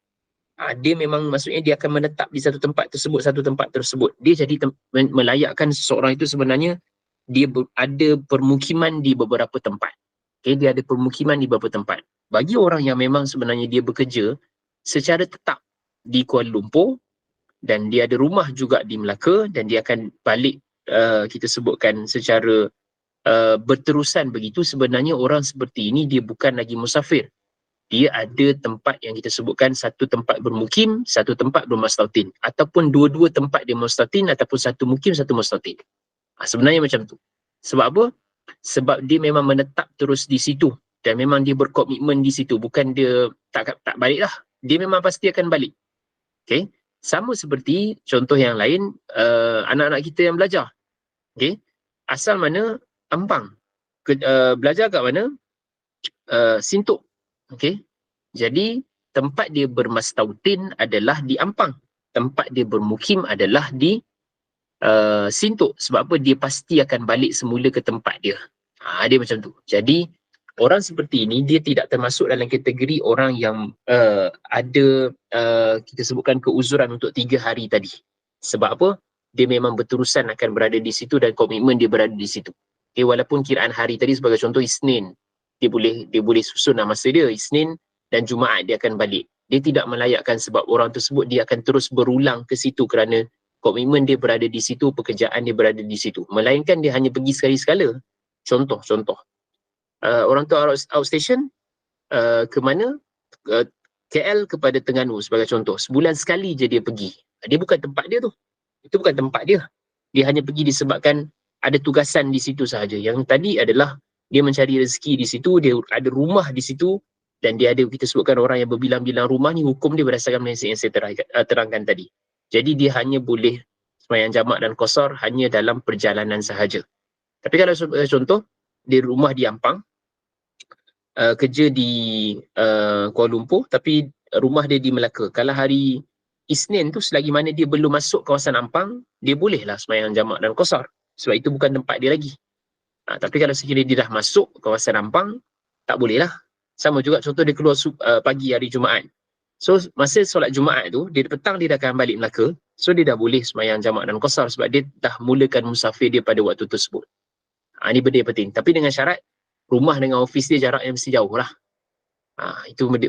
A: Dia memang maksudnya dia akan menetap di satu tempat tersebut. Dia jadi melayakkan seseorang itu sebenarnya dia ada permukiman di beberapa tempat. Okay, dia ada permukiman di beberapa tempat. Bagi orang yang memang sebenarnya dia bekerja secara tetap di Kuala Lumpur dan dia ada rumah juga di Melaka dan dia akan balik kita sebutkan secara berterusan begitu, sebenarnya orang seperti ini dia bukan lagi musafir. dia ada tempat yang kita sebutkan satu tempat bermukim, satu tempat bermustautin, ataupun dua-dua tempat dia mustautin ataupun satu mukim, satu mustautin. Sebenarnya macam tu. Sebab apa? Sebab dia memang menetap terus di situ dan memang dia berkomitmen di situ, bukan dia tak balik lah. Dia memang pasti akan balik. Okay? Sama seperti contoh yang lain, anak-anak kita yang belajar. Okay? Asal mana? Ampang. Belajar kat mana? Sintuk. Okay? Jadi tempat dia bermastautin adalah di Ampang. Tempat dia bermukim adalah di Sintuk. Sebab apa? Dia pasti akan balik semula ke tempat dia. Dia macam tu. Jadi orang seperti ini dia tidak termasuk dalam kategori orang yang ada kita sebutkan keuzuran untuk 3 hari tadi. Sebab apa? Dia memang berterusan akan berada di situ dan komitmen dia berada di situ. Okay, walaupun kiraan hari tadi sebagai contoh Isnin, dia boleh susun masa dia Isnin dan Jumaat dia akan balik. Dia tidak melayakkan sebab orang tersebut dia akan terus berulang ke situ kerana komitmen dia berada di situ, pekerjaan dia berada di situ. Melainkan dia hanya pergi sekali-sekala. Contoh. Orang tu outstation ke mana? KL kepada Terengganu sebagai contoh. Sebulan sekali je dia pergi. Dia bukan tempat dia tu. Itu bukan tempat dia. Dia hanya pergi disebabkan ada tugasan di situ sahaja. Yang tadi adalah dia mencari rezeki di situ, dia ada rumah di situ dan dia ada, kita sebutkan orang yang berbilang-bilang rumah ni, hukum dia berdasarkan prinsip yang saya terangkan tadi. Jadi dia hanya boleh sembahyang jamak dan qasar hanya dalam perjalanan sahaja. Tapi kalau contoh, di rumah di Ampang, kerja di Kuala Lumpur, tapi rumah dia di Melaka. Kalau hari Isnin tu, selagi mana dia belum masuk kawasan Ampang, dia bolehlah sembahyang jamak dan qasar. Sebab itu bukan tempat dia lagi. Tapi kalau sekiranya dia dah masuk kawasan Ampang, tak boleh lah. Sama juga contoh dia keluar pagi hari Jumaat. So masa solat Jumaat tu, dia petang dia dah akan balik Melaka. So dia dah boleh sembahyang jamak dan qasar sebab dia dah mulakan musafir dia pada waktu tersebut. Ini benda yang penting. Tapi dengan syarat, rumah dengan ofis dia jarak yang mesti jauh lah. Itu benda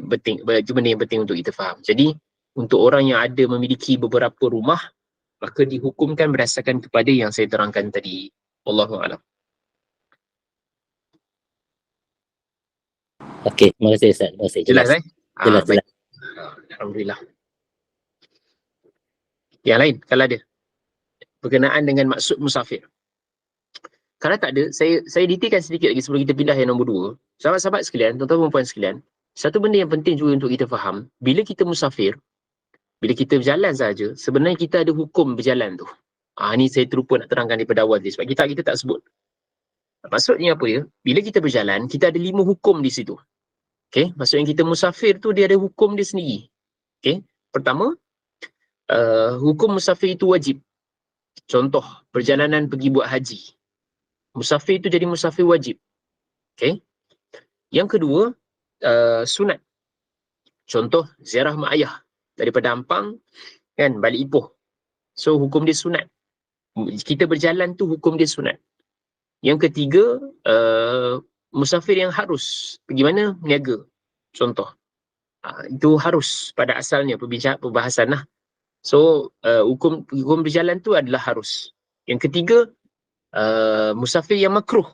A: yang penting untuk kita faham. Jadi untuk orang yang ada memiliki beberapa rumah, maka dihukumkan berdasarkan kepada yang saya terangkan tadi. Wallahu a'lam.
B: Okey, terima kasih Ustaz. Terima kasih.
A: Jelas
B: Jelas.
A: Alhamdulillah. Yang lain kalau ada berkenaan dengan maksud musafir. Kalau tak ada, saya detailkan sedikit lagi sebelum kita pindah yang nombor 2. Sahabat-sahabat sekalian, tuan-tuan dan puan sekalian, satu benda yang penting juga untuk kita faham, bila kita musafir, bila kita berjalan saja, sebenarnya kita ada hukum berjalan tu. Ni saya terlupa nak terangkan daripada awal tadi sebab kita tak sebut. Maksudnya apa dia? Bila kita berjalan, kita ada 5 hukum di situ. Okay? Maksudnya kita musafir tu dia ada hukum dia sendiri. Okay? Pertama, hukum musafir itu wajib. Contoh, perjalanan pergi buat haji. Musafir itu jadi musafir wajib. Okay? Yang kedua, sunat. Contoh, ziarah mak ayah. Daripada Ampang, kan, balik Ipoh. So, hukum dia sunat. Kita berjalan tu hukum dia sunat. Yang ketiga, musafir yang harus. Pergi mana? Niaga. Contoh. Itu harus pada asalnya perbahasan lah. So, hukum berjalan tu adalah harus. Yang ketiga, musafir yang makruh.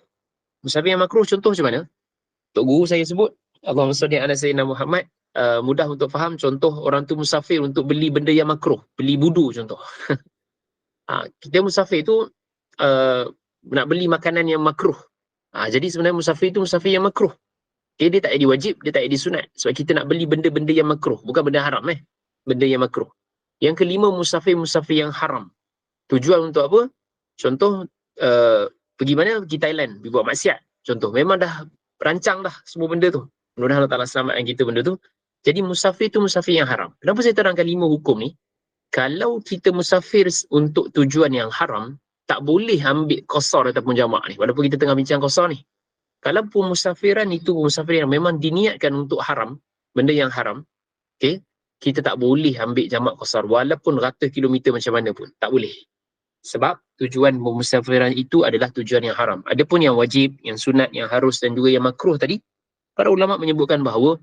A: Musafir yang makruh contoh macam mana? Tok Guru saya sebut, Allahumma salli ala sayyidina Muhammad, mudah untuk faham. Contoh orang tu musafir untuk beli benda yang makruh, beli budu contoh. Kita musafir tu nak beli makanan yang makruh. Jadi sebenarnya musafir tu musafir yang makruh. Okay, dia tak ada wajib, dia tak ada sunat. Sebab kita nak beli benda-benda yang makruh, bukan benda haram benda yang makruh. Yang kelima, musafir yang haram. Tujuan untuk apa? Contoh, pergi mana? Pergi Thailand, pergi buat maksiat. Contoh, memang dah rancang dah semua benda tu. Mudah-mudahan Allah Ta'ala selamatkan kita benda tu. Jadi musafir tu musafir yang haram. Kenapa saya terangkan 5 hukum ni? Kalau kita musafir untuk tujuan yang haram, tak boleh ambil qasar ataupun jamak ni. Walaupun kita tengah bincang qasar ni. Kalau pun musafiran itu musafir yang memang diniatkan untuk haram, benda yang haram, okay, kita tak boleh ambil jamak qasar walaupun ratus kilometer macam mana pun. Tak boleh. Sebab tujuan musafiran itu adalah tujuan yang haram. Adapun yang wajib, yang sunat, yang harus dan juga yang makruh tadi, para ulama menyebutkan bahawa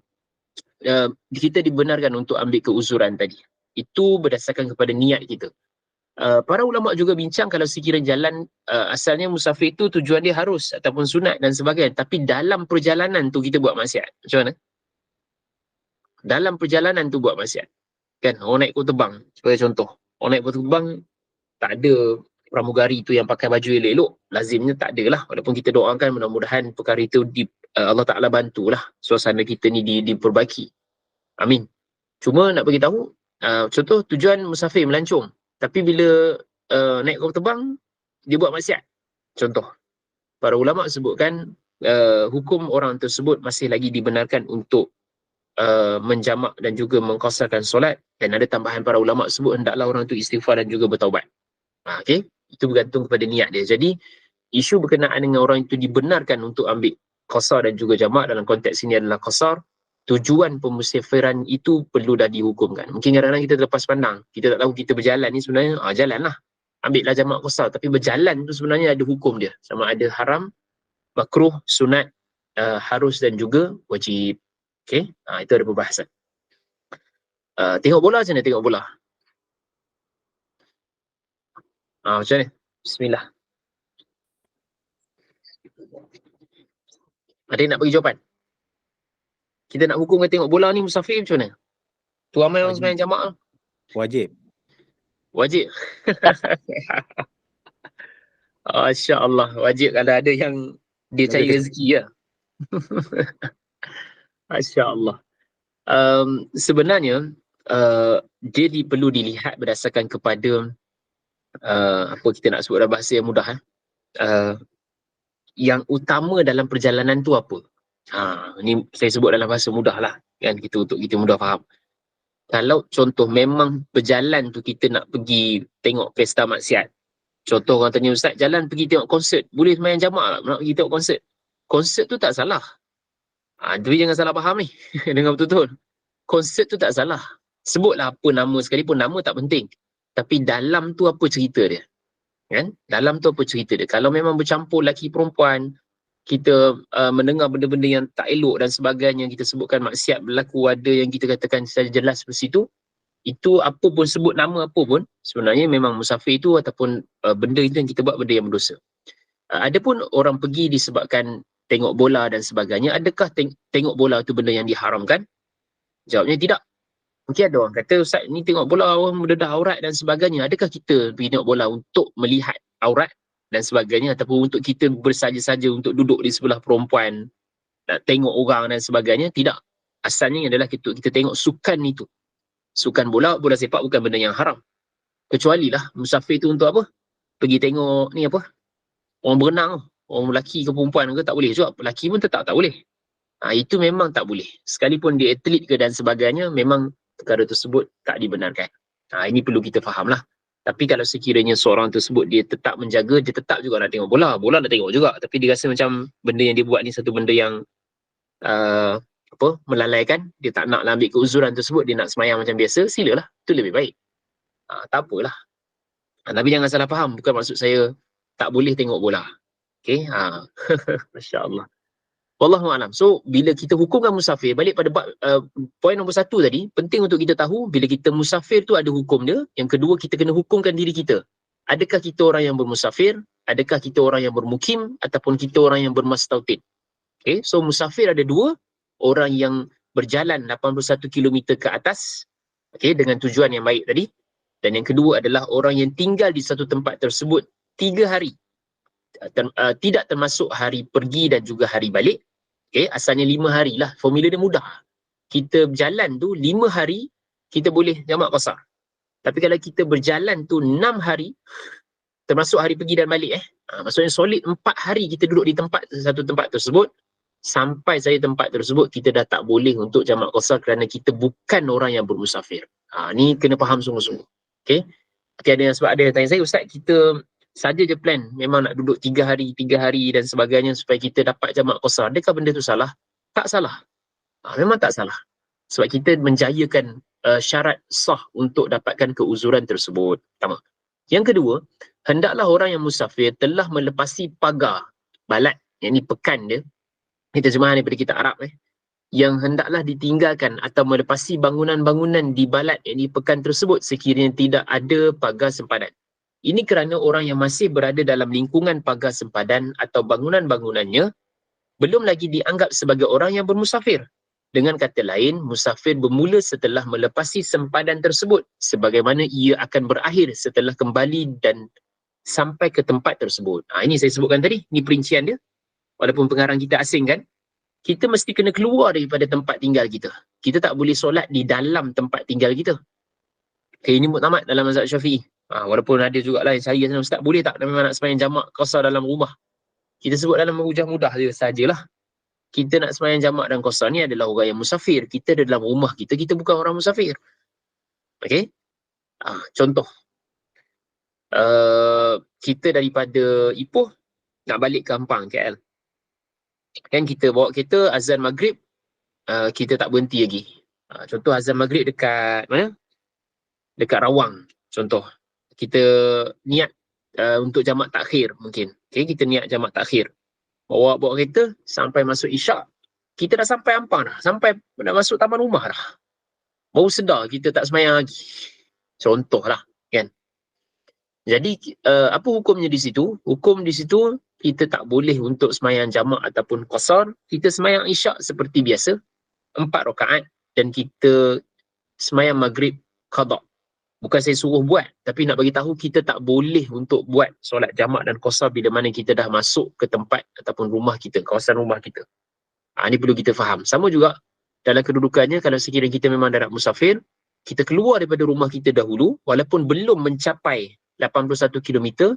A: kita dibenarkan untuk ambil keuzuran tadi. Itu berdasarkan kepada niat kita. Para ulama juga bincang kalau sekiranya jalan asalnya musafir itu tujuan dia harus ataupun sunat dan sebagainya, tapi dalam perjalanan tu kita buat maksiat. Macam mana? dalam perjalanan tu buat maksiat. Kan, orang naik kereta terbang, sebagai contoh. Orang naik kereta terbang, tak ada pramugari tu yang pakai baju elok-elok. Lazimnya tak ada lah. Walaupun kita doakan mudah-mudahan perkara itu Allah Ta'ala bantulah suasana kita ni diperbaiki. Amin. Cuma nak bagi tahu, contoh tujuan musafir melancong. Tapi bila naik kereta terbang, dia buat maksiat. Contoh, para ulama sebutkan hukum orang tersebut masih lagi dibenarkan untuk menjamak dan juga mengqasarkan solat, dan ada tambahan para ulama sebut hendaklah orang itu istighfar dan juga bertaubat. Okey, itu bergantung kepada niat dia. Jadi isu berkenaan dengan orang itu dibenarkan untuk ambil qasar dan juga jamak, dalam konteks ini adalah qasar. Tujuan pemusafiran itu perlu dah dihukumkan. Mungkin kadang-kadang kita terlepas pandang, kita tak tahu kita berjalan ni sebenarnya jalanlah, ambillah jamak qasar, tapi berjalan tu sebenarnya ada hukum dia, sama ada haram, makruh, sunat, harus dan juga wajib. Okey, itu ada perbahasan. Tengok bola macam mana tengok bola? Macam mana? Bismillah. Ada yang nak bagi jawapan? Kita nak hukumkan tengok bola ni musafir macam mana? Tu ramai orang sembahyang jamaah.
C: Wajib.
A: Wajib. Masya-Allah, wajib kalau ada yang dia cari rezeki ya. Masya-Allah. Sebenarnya dia perlu dilihat berdasarkan kepada apa kita nak sebut dalam bahasa yang mudah. Yang utama dalam perjalanan tu apa? Ni saya sebut dalam bahasa mudah lah, kan, kita untuk kita mudah faham. Kalau contoh memang berjalan tu kita nak pergi tengok pesta maksiat. Contoh orang tanya, Ustaz, jalan pergi tengok konsert, boleh sembahyang jamak tak nak pergi tengok konsert? Konsert tu tak salah. Tapi jangan salah faham ni. Dengar betul-betul. Konsert tu tak salah. Sebutlah apa nama sekalipun, nama tak penting. Tapi dalam tu apa cerita dia? Kan? Dalam tu apa cerita dia? Kalau memang bercampur lelaki perempuan, kita mendengar benda-benda yang tak elok dan sebagainya, kita sebutkan maksiat berlaku, ada yang kita katakan secara jelas di situ, itu apa pun, sebut nama apa pun, sebenarnya memang musafir itu ataupun benda itu yang kita buat benda yang berdosa. Adapun orang pergi disebabkan tengok bola dan sebagainya, adakah tengok bola itu benda yang diharamkan? Jawabnya tidak. Mungkin ada orang kata, Ustaz, ni tengok bola orang mendedah aurat dan sebagainya. Adakah kita pergi tengok bola untuk melihat aurat dan sebagainya, ataupun untuk kita bersaja-saja untuk duduk di sebelah perempuan, nak tengok orang dan sebagainya? Tidak. Asalnya adalah kita tengok sukan itu. Sukan bola sepak bukan benda yang haram. Kecuali lah musafir itu untuk apa? Pergi tengok ni apa? Orang berenang. Orang lelaki ke perempuan ke tak boleh juga. Lelaki pun tetap tak boleh. Itu memang tak boleh. Sekalipun dia atlet ke dan sebagainya, memang perkara tersebut tak dibenarkan. Ini perlu kita faham lah. Tapi kalau sekiranya seorang tersebut dia tetap menjaga, dia tetap juga nak tengok bola. Bola nak tengok juga. Tapi dia rasa macam benda yang dia buat ni satu benda yang melalaikan. Dia tak nak ambil keuzuran tersebut. Dia nak semayang macam biasa. Silalah. Itu lebih baik. Tak apalah. Tapi jangan salah faham. Bukan maksud saya tak boleh tengok bola. Okay. Masya Allah. Wallahualam. So, bila kita hukumkan musafir, balik pada poin nombor 1 tadi, penting untuk kita tahu, bila kita musafir tu ada hukum dia. Yang kedua, kita kena hukumkan diri kita. Adakah kita orang yang bermusafir? Adakah kita orang yang bermukim? Ataupun kita orang yang bermastautin? Okay, so musafir ada dua. Orang yang berjalan 81 km ke atas, okay, dengan tujuan yang baik tadi. Dan yang kedua adalah orang yang tinggal di satu tempat tersebut 3 hari. Tidak termasuk hari pergi dan juga hari balik. Okay, asalnya 5 hari lah. Formula dia mudah. Kita berjalan tu 5 hari, kita boleh jamak qasar. Tapi kalau kita berjalan tu 6 hari, termasuk hari pergi dan balik, maksudnya solid 4 hari kita duduk di satu tempat tersebut, sampai saya tempat tersebut, kita dah tak boleh untuk jamak qasar kerana kita bukan orang yang bermusafir. Ni kena faham sungguh-sungguh. Okay. Ada yang tanya saya, Ustaz, kita saja je plan memang nak duduk 3 hari dan sebagainya supaya kita dapat jamak qasar. Adakah benda tu salah? Tak salah. Memang tak salah. Sebab kita menjayakan syarat sah untuk dapatkan keuzuran tersebut. Pertama. Yang kedua, hendaklah orang yang musafir telah melepasi pagar balat, yang ni pekan dia, ini terjemahan daripada kitab Arab, yang hendaklah ditinggalkan atau melepasi bangunan-bangunan di balat, yang ni pekan tersebut, sekiranya tidak ada pagar sempadan. Ini kerana orang yang masih berada dalam lingkungan pagar sempadan atau bangunan-bangunannya belum lagi dianggap sebagai orang yang bermusafir. Dengan kata lain, musafir bermula setelah melepasi sempadan tersebut, sebagaimana ia akan berakhir setelah kembali dan sampai ke tempat tersebut. Ini saya sebutkan tadi, ni perincian dia. Walaupun pengarang kita asing kan, kita mesti kena keluar daripada tempat tinggal kita. Kita tak boleh solat di dalam tempat tinggal kita. Ini muktamad dalam mazhab Syafi'i. Walaupun ada jugalah yang saya Ustaz, boleh tak memang nak sembahyang jamak qasar dalam rumah? Kita sebut dalam hujah mudah je sajalah. Kita nak sembahyang jamak dan qasar ni adalah orang yang musafir. Kita ada dalam rumah kita, kita bukan orang musafir. Okey? Contoh. Kita daripada Ipoh nak balik ke Ampang, KL. Kan kita bawa kereta, azan maghrib, kita tak berhenti lagi. Contoh azan maghrib dekat mana? Dekat Rawang, contoh. Kita niat untuk jamak takhir mungkin. Okay, kita niat jamak takhir. Bawa kereta sampai masuk Isyak, kita dah sampai Ampang dah. Sampai dah masuk taman rumah dah. Baru sedar kita tak sembahyang lagi. Contohlah, kan? Jadi, apa hukumnya di situ? Hukum di situ, kita tak boleh untuk sembahyang jamak ataupun qasar. Kita sembahyang Isyak seperti biasa, 4 rakaat, dan kita sembahyang maghrib qada. Bukan saya suruh buat, tapi nak bagi tahu kita tak boleh untuk buat solat jamak dan qasar bila mana kita dah masuk ke tempat ataupun rumah kita, kawasan rumah kita. Ini perlu kita faham. Sama juga dalam kedudukannya, kalau sekiranya kita memang dah nak musafir, kita keluar daripada rumah kita dahulu, walaupun belum mencapai 81 km,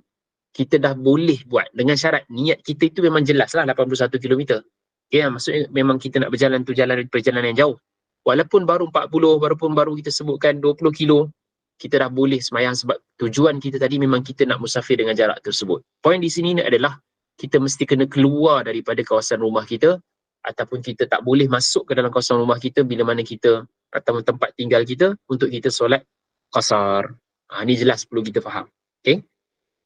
A: kita dah boleh buat dengan syarat niat kita itu memang jelaslah 81 km. Okay, maksudnya memang kita nak berjalan tu perjalanan yang jauh. Walaupun baru 40, walaupun baru kita sebutkan 20 kilo, kita dah boleh sembahyang sebab tujuan kita tadi memang kita nak musafir dengan jarak tersebut. Poin di sini adalah kita mesti kena keluar daripada kawasan rumah kita, ataupun kita tak boleh masuk ke dalam kawasan rumah kita bila mana kita atau tempat tinggal kita untuk kita solat qasar. Ini jelas perlu kita faham. Okay?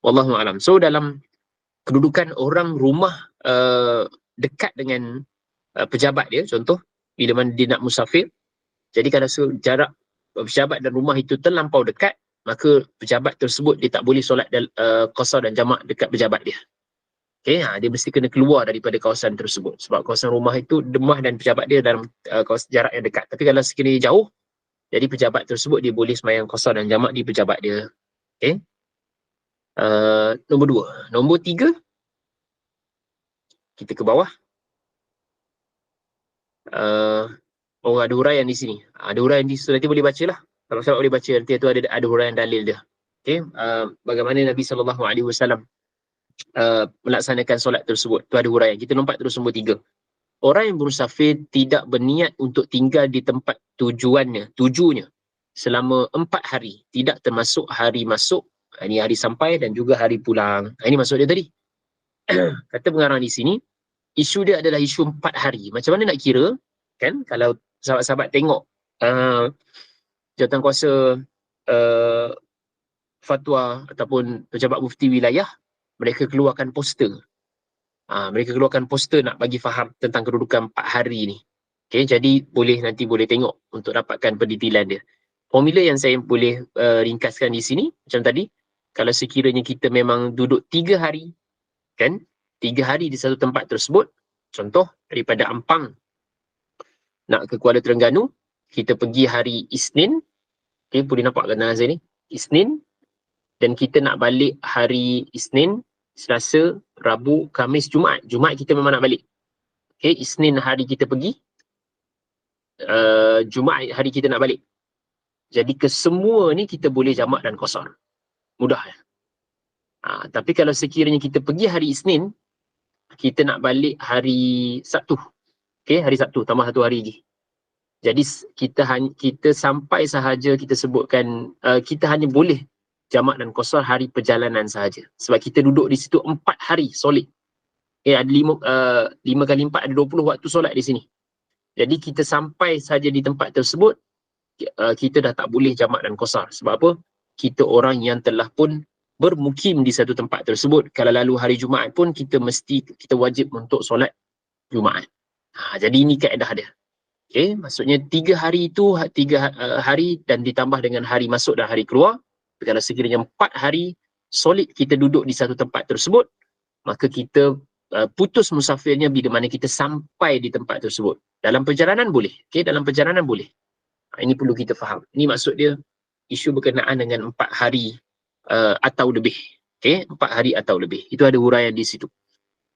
A: Wallahu a'lam. So dalam kedudukan orang rumah dekat dengan pejabat dia, contoh bila mana dia nak musafir, jadi kalau jarak pejabat dan rumah itu terlampau dekat, maka pejabat tersebut dia tak boleh solat qasar dan jamak dekat pejabat dia. Okay, dia mesti kena keluar daripada kawasan tersebut. Sebab kawasan rumah itu, rumah dan pejabat dia dalam kawasan jarak yang dekat. Tapi kalau sekiranya jauh, jadi pejabat tersebut dia boleh sembahyang qasar dan jamak di pejabat dia. Okay. Nombor 2. Nombor 3, kita ke bawah. Ada huraian di sini. Ada huraian di sini, nanti boleh baca lah. Kalau saya boleh baca, nanti itu ada huraian dalil dia. Okay. Bagaimana Nabi SAW melaksanakan solat tersebut. Itu ada huraian. Kita lompat terus nombor 3. Orang yang bersafir tidak berniat untuk tinggal di tempat tujunya selama 4 hari. Tidak termasuk hari masuk, ini hari sampai dan juga hari pulang. Ini maksud dia tadi. Kata pengarang di sini, isu dia adalah isu 4 hari. Macam mana nak kira? Kan? Kalau sahabat-sahabat tengok jawatankuasa fatwa ataupun pejabat mufti wilayah, mereka keluarkan poster. Mereka keluarkan poster nak bagi faham tentang kedudukan 4 hari ni. Okay, jadi nanti boleh tengok untuk dapatkan pendetilan dia. Formula yang saya boleh ringkaskan di sini, macam tadi, kalau sekiranya kita memang duduk 3 hari, kan? 3 hari di satu tempat tersebut, contoh daripada Ampang nak ke Kuala Terengganu, kita pergi hari Isnin, okay, boleh nampak kan dalam saya ni? Isnin, dan kita nak balik hari Isnin, Selasa, Rabu, Khamis, Jumaat. Jumaat kita memang nak balik. Okay, Isnin hari kita pergi, Jumaat hari kita nak balik. Jadi kesemua ni kita boleh jamak dan qasar. Mudah ya? Tapi kalau sekiranya kita pergi hari Isnin, kita nak balik hari Sabtu. Okay, hari Sabtu, tambah 1 hari lagi. Jadi kita sampai sahaja kita sebutkan, kita hanya boleh jamak dan qasar hari perjalanan sahaja. Sebab kita duduk di situ 4 hari solid. Okay, ada 5 kali 4, ada 20 waktu solat di sini. Jadi kita sampai sahaja di tempat tersebut, kita dah tak boleh jamak dan qasar. Sebab apa? Kita orang yang telah pun bermukim di satu tempat tersebut. Kalau lalu hari Jumaat pun kita wajib untuk solat Jumaat. Jadi ini kaedah dia. Okay, maksudnya 3 hari itu 3 hari dan ditambah dengan hari masuk dan hari keluar. Kalau sekiranya 4 hari solid kita duduk di satu tempat tersebut, maka kita putus musafirnya bila mana kita sampai di tempat tersebut. Dalam perjalanan boleh. Okay? Dalam perjalanan boleh. Ini perlu kita faham. Ini maksud dia isu berkenaan dengan 4 hari atau lebih. Okay? 4 hari atau lebih. Itu ada huraian di situ.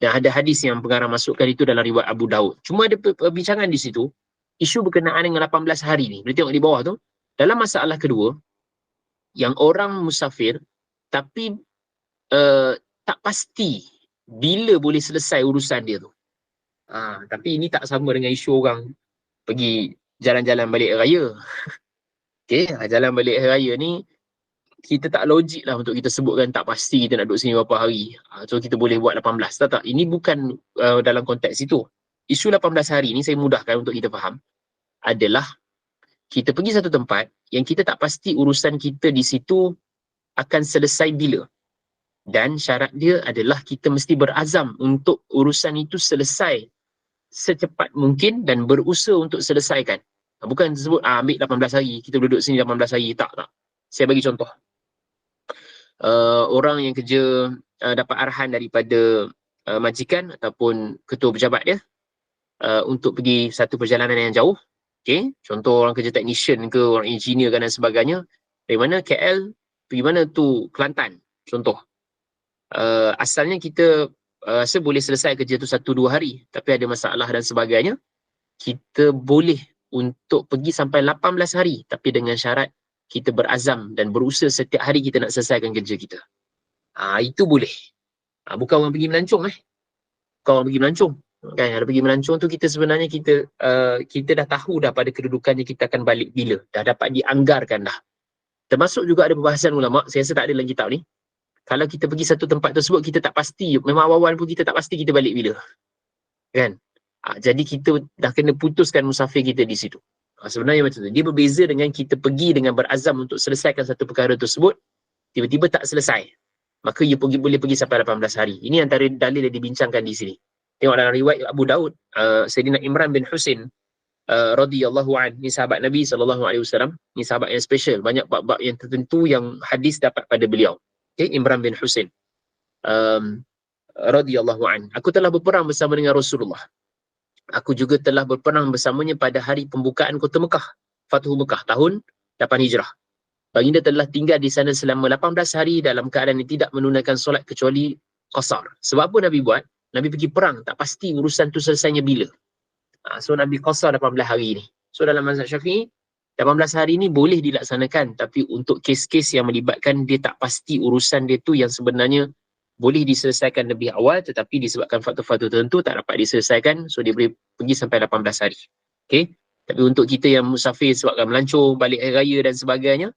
A: Dan ada hadis yang pengarang masukkan itu dalam riwayat Abu Daud. Cuma ada perbincangan di situ. Isu berkenaan dengan 18 hari ni. Boleh tengok di bawah tu. Dalam masalah kedua, yang orang musafir tapi tak pasti bila boleh selesai urusan dia tu. Tapi ini tak sama dengan isu orang pergi jalan-jalan balik raya. Okay, jalan balik raya ni kita tak logik lah untuk kita sebutkan tak pasti kita nak duduk sini berapa hari. So kita boleh buat 18. Tak. Ini bukan dalam konteks itu. Isu 18 hari ni saya mudahkan untuk kita faham adalah kita pergi satu tempat yang kita tak pasti urusan kita di situ akan selesai bila. Dan syarat dia adalah kita mesti berazam untuk urusan itu selesai secepat mungkin dan berusaha untuk selesaikan. Bukan sebut ambil 18 hari, kita duduk sini 18 hari. Tak. Saya bagi contoh. Orang yang kerja dapat arahan daripada majikan ataupun ketua pejabat dia untuk pergi satu perjalanan yang jauh. Okay? Contoh orang kerja technician ke, orang engineer kan dan sebagainya. Dari mana KL, pergi mana tu Kelantan. Contoh. Asalnya kita rasa boleh selesai kerja tu 1-2 hari. Tapi ada masalah dan sebagainya. Kita boleh untuk pergi sampai 18 hari. Tapi dengan syarat kita berazam dan berusaha setiap hari kita nak selesaikan kerja kita. Itu boleh. Bukan orang pergi melancong Bukan orang pergi melancong. Kan, ada pergi melancong tu kita sebenarnya kita dah tahu dah pada kedudukannya kita akan balik bila. Dah dapat dianggarkan dah. Termasuk juga ada perbahasan ulama, saya rasa tak ada dalam kitab ni. Kalau kita pergi satu tempat tersebut, kita tak pasti, memang awal-awal pun kita tak pasti kita balik bila. Kan? Jadi kita dah kena putuskan musafir kita di situ. Sebenarnya macam tu. Dia berbeza dengan kita pergi dengan berazam untuk selesaikan satu perkara tersebut, tiba-tiba tak selesai. Maka ia boleh pergi sampai 18 hari. Ini antara dalil yang dibincangkan di sini. Tengok dalam riwayat Abu Daud, Sayyidina Imran bin Husain radhiyallahu an, ni sahabat Nabi SAW. Ni sahabat yang special. Banyak bab-bab yang tertentu yang hadis dapat pada beliau. Okay, Imran bin Husain radhiyallahu an. Aku telah berperang bersama dengan Rasulullah. Aku juga telah berperang bersamanya pada hari pembukaan kota Mekah, Fathu Mekah, tahun 8 Hijrah. Baginda telah tinggal di sana selama 18 hari dalam keadaan yang tidak menunaikan solat kecuali qasar. Sebab apa Nabi buat? Nabi pergi perang, tak pasti urusan tu selesainya bila. So Nabi qasar 18 hari ni. So dalam mazhab Syafi'i, 18 hari ni boleh dilaksanakan, tapi untuk kes-kes yang melibatkan dia tak pasti urusan dia tu yang sebenarnya boleh diselesaikan lebih awal, tetapi disebabkan faktor-faktor tertentu tak dapat diselesaikan, so dia boleh pergi sampai 18 hari. Okay? Tapi untuk kita yang musafir sebabkan melancong, balik hari raya dan sebagainya,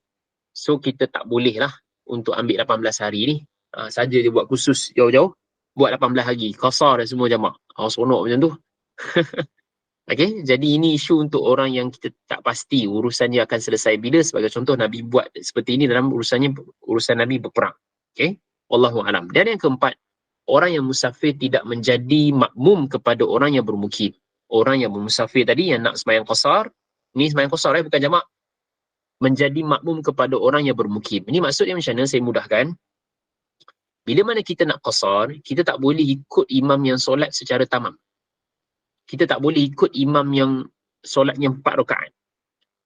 A: so kita tak boleh lah untuk ambil 18 hari ni. Saja dia buat khusus jauh-jauh, buat 18 hari, qasar dan semua jamak. Seronok macam tu. Okay? Jadi ini isu untuk orang yang kita tak pasti urusannya akan selesai bila. Sebagai contoh, Nabi buat seperti ini dalam urusan Nabi berperang. Okay? Wallahu alam. Dan yang keempat, orang yang musafir tidak menjadi makmum kepada orang yang bermukim. Orang yang bermusafir tadi yang nak sembahyang qasar, ni sembahyang qasar bukan jamak, menjadi makmum kepada orang yang bermukim. Ini maksudnya macam mana? Saya mudahkan. Bila mana kita nak qasar, kita tak boleh ikut imam yang solat secara tamam. Kita tak boleh ikut imam yang solatnya 4 rakaat.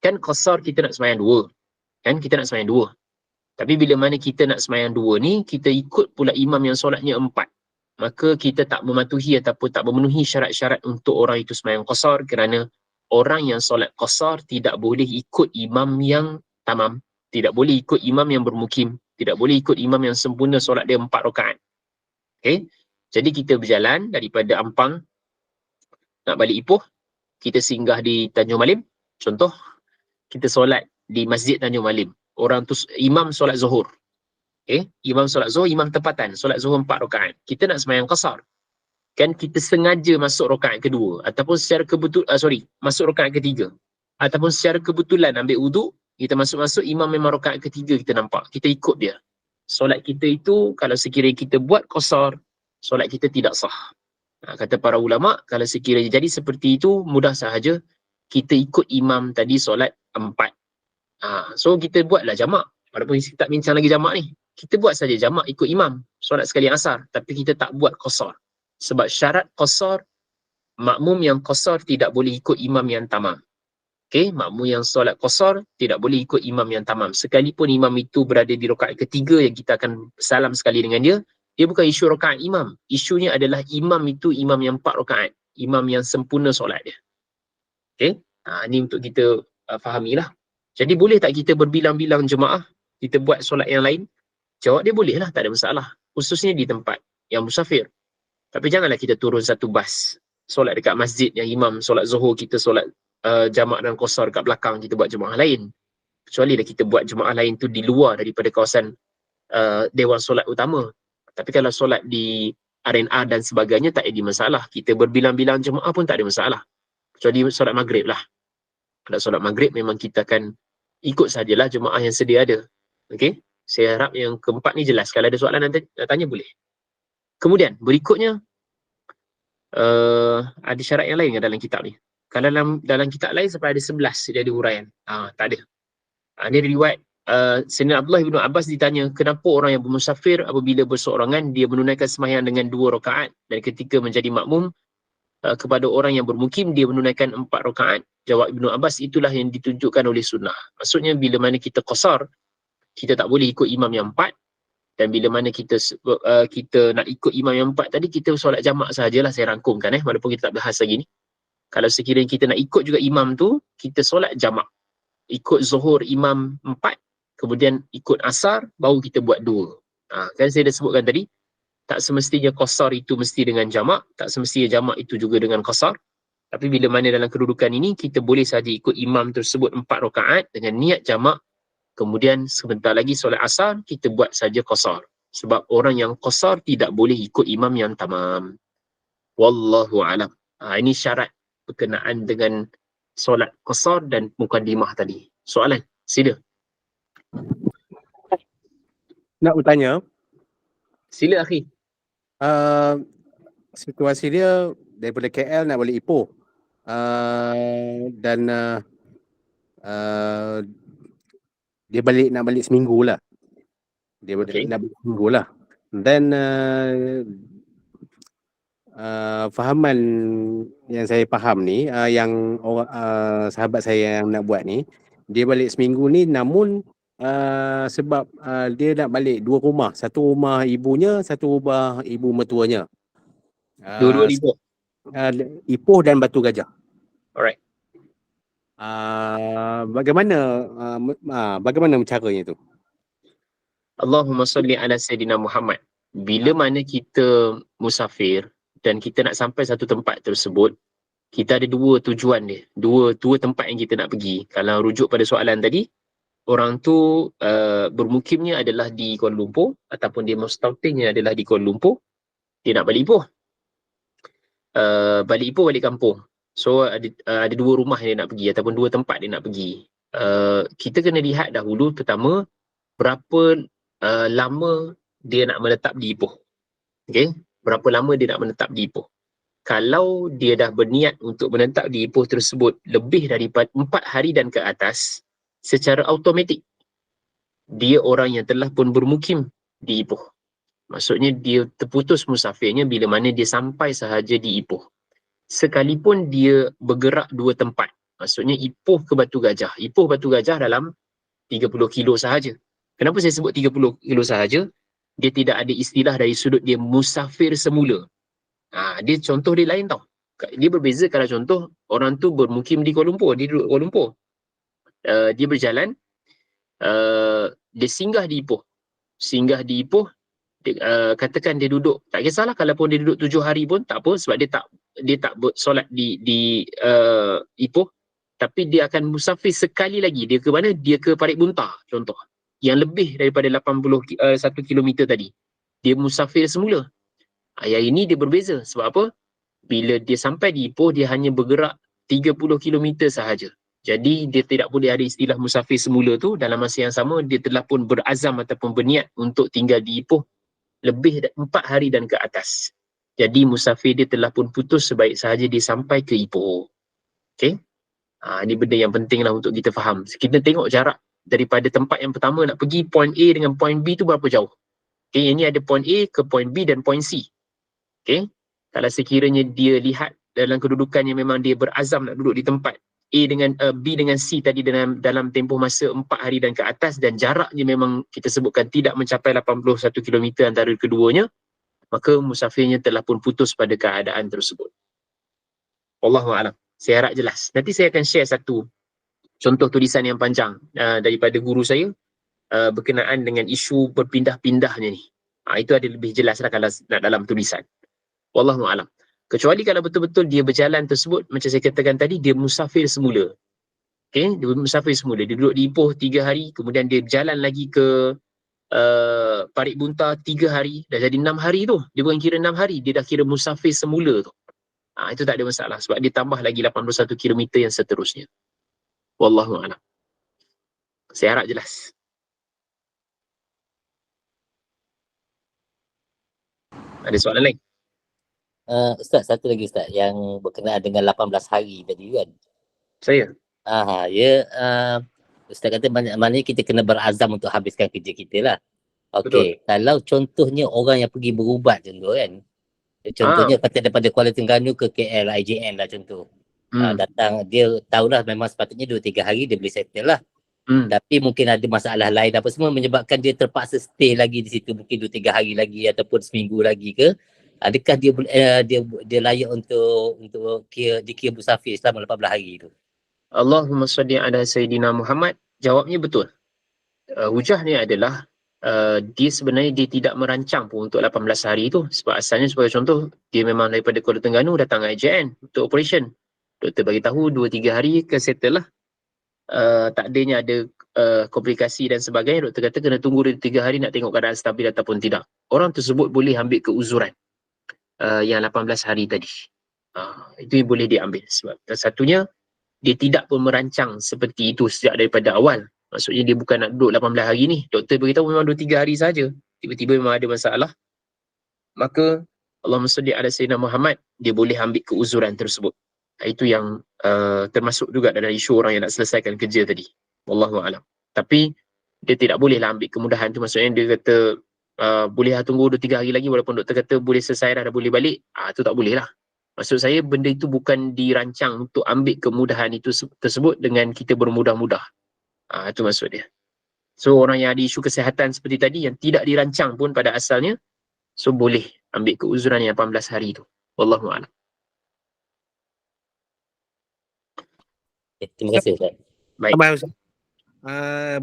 A: Kan qasar kita nak sembahyang 2. Kan kita nak sembahyang 2. Tapi bila mana kita nak sembahyang 2 ni, kita ikut pula imam yang solatnya 4. Maka kita tak mematuhi ataupun tak memenuhi syarat-syarat untuk orang itu sembahyang qasar, kerana orang yang solat qasar tidak boleh ikut imam yang tamam, tidak boleh ikut imam yang bermukim, tidak boleh ikut imam yang sempurna solat dia 4 rakaat. Okay? Jadi kita berjalan daripada Ampang nak balik Ipoh, kita singgah di Tanjung Malim. Contoh, kita solat di Masjid Tanjung Malim. Orang tu imam solat Zuhur. Okay? Imam solat Zuhur, imam tempatan. Solat Zuhur 4 rakaat. Kita nak sembahyang qasar. Kan kita sengaja masuk rakaat kedua. Ataupun secara masuk rakaat ketiga. Ataupun secara kebetulan ambil wuduk, kita masuk-masuk, imam memang rakaat ketiga kita nampak. Kita ikut dia. Solat kita itu, kalau sekiranya kita buat qasar, solat kita tidak sah. Kata para ulama, kalau sekiranya jadi seperti itu, mudah sahaja kita ikut imam tadi solat 4. So kita buatlah jamak. Walaupun kita tak bincang lagi jamak ni, kita buat saja jamak ikut imam solat sekali asar, tapi kita tak buat qasar. Sebab syarat qasar, makmum yang qasar tidak boleh ikut imam yang tamam. Okey, makmum yang solat qasar tidak boleh ikut imam yang tamam. Sekalipun imam itu berada di rakaat ketiga yang kita akan salam sekali dengan dia, dia bukan isu rakaat imam. Isunya adalah imam itu imam yang 4 rakaat. Imam yang sempurna solat dia. Okey? Ni untuk kita fahamilah. Jadi boleh tak kita berbilang-bilang jemaah, kita buat solat yang lain? Jawab dia bolehlah, tak ada masalah. Khususnya di tempat yang musafir. Tapi janganlah kita turun satu bas. Solat dekat masjid yang imam solat zuhur, kita solat jamak dan qasar kat belakang, kita buat jemaah lain. Kecuali dah kita buat jemaah lain tu di luar daripada kawasan dewan solat utama. Tapi kalau solat di R&R dan sebagainya tak ada masalah. Kita berbilang-bilang jemaah pun tak ada masalah. Kecuali solat maghrib lah. Kalau solat maghrib memang kita akan ikut sajalah jemaah yang sedia ada. Okey? Saya harap yang keempat ni jelas. Kalau ada soalan nak tanya boleh. Kemudian berikutnya ada syarat yang lain dalam kitab ni. Kalau dalam kitab lain sampai ada 11 dia ada huraian. Tak ada. Ini riwayat Sayyidina Abdullah bin Abbas ditanya, kenapa orang yang bermusafir apabila berseorangan dia menunaikan sembahyang dengan 2 rakaat dan ketika menjadi makmum kepada orang yang bermukim dia menunaikan 4 rakaat. Jawab Ibnu Abbas, itulah yang ditunjukkan oleh sunnah. Maksudnya bila mana kita qasar, kita tak boleh ikut imam yang 4, dan bila mana kita nak ikut imam yang 4 tadi, kita solat jamak sahajalah. Saya rangkumkan walaupun kita tak bahas lagi ni. Kalau sekiranya kita nak ikut juga imam tu, kita solat jamak. Ikut zuhur imam 4, kemudian ikut asar, baru kita buat 2. Kan saya dah sebutkan tadi, tak semestinya qasar itu mesti dengan jamak, tak semestinya jamak itu juga dengan qasar. Tapi bila mana dalam kedudukan ini, kita boleh saja ikut imam tersebut 4 rakaat dengan niat jamak. Kemudian sebentar lagi solat asar, kita buat saja qasar. Sebab orang yang qasar tidak boleh ikut imam yang tamam. Wallahu a'lam. Ini syarat berkenaan dengan solat qasar dan mukaddimah tadi. Soalan? Sila.
C: Nak bertanya.
A: Sila, akhi.
C: Situasi dia daripada KL nak balik Ipoh. Dan dia nak balik seminggu lah. Dia nak balik seminggu lah. Dan fahaman yang saya faham ni, yang sahabat saya yang nak buat ni, dia balik seminggu ni, namun sebab dia nak balik 2 rumah. Satu rumah ibunya, satu rumah ibu mertuanya.
A: Dua-dua Ipoh.
C: Ipoh dan Batu Gajah.
A: Alright.
C: Bagaimana caranya tu?
A: Allahumma salli ala Sayyidina Muhammad. Bila mana kita musafir dan kita nak sampai satu tempat tersebut, kita ada 2 tujuan dia. Dua tempat yang kita nak pergi. Kalau rujuk pada soalan tadi, orang tu bermukimnya adalah di Kuala Lumpur ataupun dia mustautinnya adalah di Kuala Lumpur. Dia nak balik Ipoh. Balik Ipoh, balik kampung. So ada 2 rumah yang dia nak pergi ataupun 2 tempat dia nak pergi. Kita kena lihat dahulu pertama berapa lama dia nak menetap di Ipoh. Okey, berapa lama dia nak menetap di Ipoh. Kalau dia dah berniat untuk menetap di Ipoh tersebut lebih daripada 4 hari dan ke atas, secara automatik dia orang yang telah pun bermukim di Ipoh. Maksudnya dia terputus musafirnya bila mana dia sampai sahaja di Ipoh. Sekalipun dia bergerak 2 tempat. Maksudnya Ipoh ke Batu Gajah. Ipoh Batu Gajah dalam 30 kilo sahaja. Kenapa saya sebut 30 kilo sahaja? Dia tidak ada istilah dari sudut dia musafir semula. Dia contoh dia lain tau. Dia berbeza kalau contoh orang tu bermukim di Kuala Lumpur, dia duduk Kuala Lumpur. Dia berjalan, dia singgah di Ipoh. Singgah di Ipoh, katakan dia duduk, tak kisahlah kalaupun dia duduk 7 hari pun tak apa, sebab dia tak solat di Ipoh, tapi dia akan musafir sekali lagi. Dia ke mana? Dia ke Parit Buntah contoh, yang lebih daripada 1 kilometer tadi. Dia musafir semula. Yang ini dia berbeza. Sebab apa? Bila dia sampai di Ipoh, dia hanya bergerak 30 kilometer sahaja. Jadi dia tidak boleh ada istilah musafir semula tu. Dalam masa yang sama, dia telah pun berazam ataupun berniat untuk tinggal di Ipoh lebih 4 hari dan ke atas. Jadi musafir dia telah pun putus sebaik sahaja dia sampai ke Ipoh. Okey? Ini benda yang penting lah untuk kita faham. Kita tengok jarak daripada tempat yang pertama nak pergi point A dengan point B tu berapa jauh. Okey, ini ada point A ke point B dan point C. Okey? Kalau sekiranya dia lihat dalam kedudukan yang memang dia berazam nak duduk di tempat B dengan C tadi dalam tempoh masa 4 hari dan ke atas, dan jaraknya memang kita sebutkan tidak mencapai 81 km antara keduanya, maka musafirnya telah pun putus pada keadaan tersebut. Wallahualam. Saya harap jelas. Nanti saya akan share satu contoh tulisan yang panjang daripada guru saya berkenaan dengan isu berpindah-pindahnya ni. Itu ada lebih jelas lah kalau nak dalam tulisan. Wallahualam. Kecuali kalau betul-betul dia berjalan tersebut, macam saya katakan tadi, dia musafir semula. Okay? Dia musafir semula. Dia duduk di Ipoh 3 hari, kemudian dia berjalan lagi ke Parit Bunta 3 hari, dah jadi 6 hari tu. Dia bukan kira 6 hari, dia dah kira musafir semula tu. Itu tak ada masalah sebab dia tambah lagi 81 km yang seterusnya. Wallahualam. Saya harap jelas. Ada soalan lain?
B: Ustaz, satu lagi Ustaz yang berkenaan dengan 18 hari tadi kan.
A: Saya?
B: Ustaz kata maknanya kita kena berazam untuk habiskan kerja kita lah. Okey, kalau contohnya orang yang pergi berubat contoh kan. Contohnya kata daripada Kuala Terengganu ke KL, IJN lah contoh. Datang, dia tahulah memang sepatutnya 2-3 hari dia boleh settle lah. Tapi mungkin ada masalah lain apa semua menyebabkan dia terpaksa stay lagi di situ mungkin 2-3 hari lagi ataupun seminggu lagi ke. Adakah dia layak untuk dikira musafir selama 18 hari tu?
A: Allahumma salli ala Sayyidina Muhammad. Jawabnya betul. Hujahnya adalah dia sebenarnya dia tidak merancang pun untuk 18 hari tu. Sebab asalnya sebagai contoh, dia memang daripada Kuala Terengganu datang IJN untuk operation. Doktor bagi tahu 2-3 hari ke settle lah. Tak adanya ada komplikasi dan sebagainya. Doktor kata kena tunggu 2-3 hari nak tengok keadaan stabil ataupun tidak. Orang tersebut boleh ambil keuzuran yang 18 hari tadi. Itu yang boleh diambil. Sebab satunya, dia tidak pun merancang seperti itu sejak daripada awal. Maksudnya dia bukan nak duduk 18 hari ni. Doktor beritahu memang 2-3 hari saja. Tiba-tiba memang ada masalah. Maka Allahumma salli ala Sayyidina Muhammad, dia boleh ambil keuzuran tersebut. Itu yang termasuk juga dalam isu orang yang nak selesaikan kerja tadi. Wallahualam. Tapi dia tidak bolehlah ambil kemudahan tu. Maksudnya dia kata boleh tunggu 2-3 hari lagi walaupun doktor kata boleh selesai dah boleh balik. Itu tak boleh lah. Maksud saya benda itu bukan dirancang untuk ambil kemudahan itu tersebut dengan kita bermudah-mudah. Itu maksud dia. So orang yang ada isu kesihatan seperti tadi yang tidak dirancang pun pada asalnya, so boleh ambil keuzuran yang 18 hari itu. Wallahualam.
B: Terima kasih Ustaz.
A: Baik.
C: Ustaz.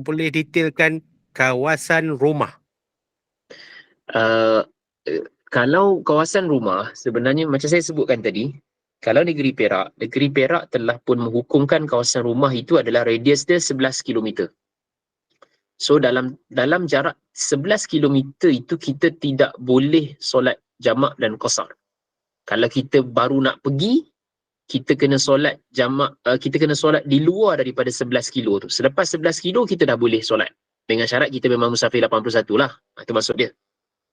C: Boleh detailkan kawasan rumah?
A: Kalau kawasan rumah, sebenarnya macam saya sebutkan tadi, kalau negeri Perak telah pun menghukumkan kawasan rumah itu adalah radius dia 11 km. So dalam jarak 11 km itu kita tidak boleh solat jamak dan qasar. Kalau kita baru nak pergi, kita kena solat jamak, kita kena solat di luar daripada 11 kilo tu. Selepas 11 kilo kita dah boleh solat. Dengan syarat kita memang musafir 81 lah. Itu maksud dia.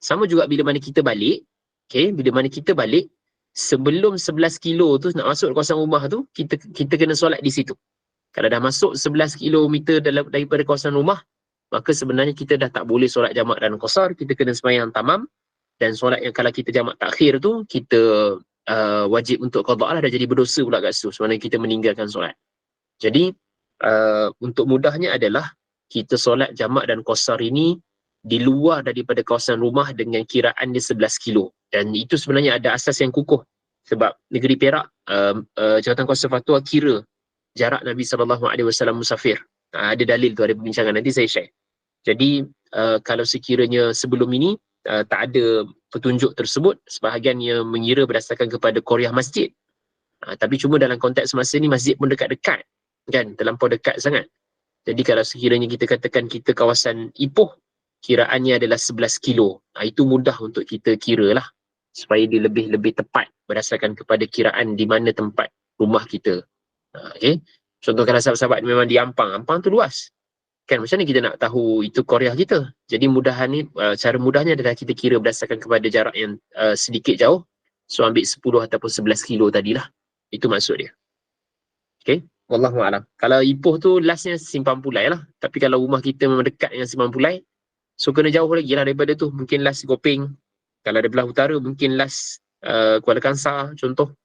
A: Sama juga bila mana kita balik, bila mana kita balik, sebelum 11 kilo tu nak masuk kawasan rumah tu, kita kena solat di situ. Kalau dah masuk 11 kilometer daripada kawasan rumah, maka sebenarnya kita dah tak boleh solat jamak dan qasar, kita kena sembahyang tamam, dan solat yang kalau kita jamak takhir tu, kita wajib untuk qada lah, dah jadi berdosa pula kat situ, sebenarnya kita meninggalkan solat. Jadi, untuk mudahnya adalah, kita solat jamak dan qasar ini, di luar daripada kawasan rumah dengan kiraan dia 11 kilo. Dan itu sebenarnya ada asas yang kukuh. Sebab negeri Perak, Jawatan Kuasa Fatwa kira jarak Nabi SAW musafir. Ada dalil tu, ada perbincangan, nanti saya share. Jadi, kalau sekiranya sebelum ini, tak ada petunjuk tersebut, sebahagiannya mengira berdasarkan kepada Qaryah masjid. Tapi cuma dalam konteks semasa ni, masjid pun dekat-dekat. Kan, terlampau dekat sangat. Jadi kalau sekiranya kita katakan kita kawasan Ipoh, kiraannya adalah 11 kilo. Itu mudah untuk kita kira lah. Supaya dia lebih tepat berdasarkan kepada kiraan di mana tempat rumah kita. Okay. Contoh kalau sahabat-sahabat memang di Ampang. Ampang tu luas. Kan macam mana kita nak tahu itu Qaryah kita? Jadi mudahan ni, cara mudahnya adalah kita kira berdasarkan kepada jarak yang sedikit jauh. So ambil 10 ataupun 11 kilo tadilah. Itu maksud dia. Okay. Wallahualam. Kalau Ipoh tu lastnya Simpang Pulai lah. Tapi kalau rumah kita memang dekat dengan Simpang Pulai, so kena jauh lagi lah daripada tu. Mungkin last Gopeng. Kalau ada belah utara, mungkin last Kuala Kangsar contoh.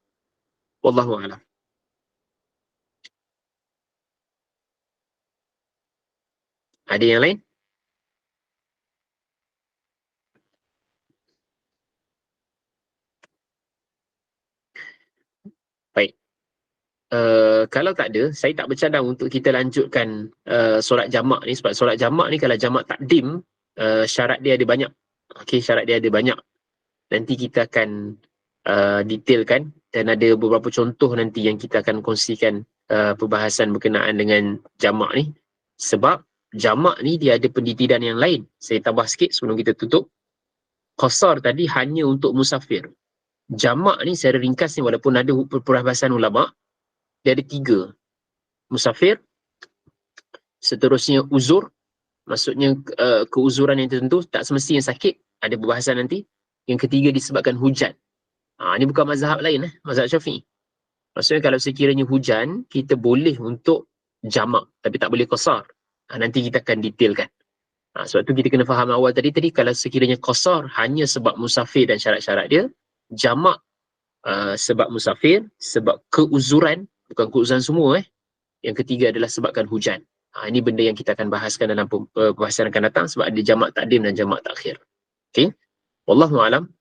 A: Wallahu a'lam. Ada yang lain? Baik. Kalau tak ada, saya tak bercadang untuk kita lanjutkan solat jamak ni, sebab solat jamak ni kalau jamak takdim, syarat dia ada banyak. Okey, syarat dia ada banyak. Nanti kita akan detailkan dan ada beberapa contoh nanti yang kita akan kongsikan perbahasan berkenaan dengan jamak ni. Sebab jamak ni dia ada penditiran yang lain. Saya tambah sikit sebelum kita tutup. Qasar tadi hanya untuk musafir. Jamak ni secara ringkas ni, walaupun ada perbahasan ulama', dia ada 3. Musafir, seterusnya uzur, maksudnya keuzuran yang tertentu, tak semestinya sakit, ada perbahasan nanti. Yang ketiga disebabkan hujan. Ini bukan mazhab lain, mazhab Syafi'i. Maksudnya kalau sekiranya hujan, kita boleh untuk jamak, tapi tak boleh qasar. Nanti kita akan detailkan. Sebab tu kita kena faham awal tadi kalau sekiranya qasar hanya sebab musafir dan syarat-syarat dia, jamak sebab musafir, sebab keuzuran, bukan keuzuran semua. Yang ketiga adalah sebabkan hujan. Ini benda yang kita akan bahaskan dalam perbahasan akan datang, sebab ada jamak takdim dan jamak takhir. Okey. Wallahu a'lam.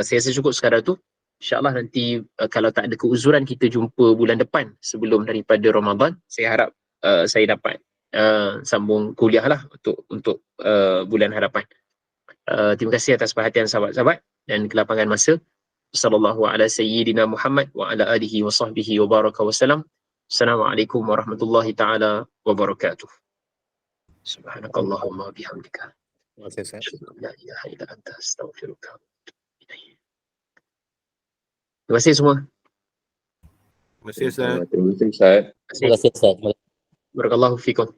A: Saya rasa cukup sekadar tu. InsyaAllah nanti kalau tak ada keuzuran, kita jumpa bulan depan sebelum daripada Ramadan. Saya harap saya dapat sambung kuliah lah untuk bulan hadapan. Terima kasih atas perhatian sahabat-sahabat dan kelapangan masa. Sallallahu ala sayyidina Muhammad wa ala alihi wa sahbihi wa baraka wa salam. Assalamualaikum warahmatullahi ta'ala wabarakatuh. Subhanakallahumma bihamdika. La ilaha illa anta astaghfiruka. Terima kasih semua.
C: Terima kasih Ustaz.
D: Terima kasih Ustaz.
B: Terima kasih Ustaz.
A: Barakallahu fikum.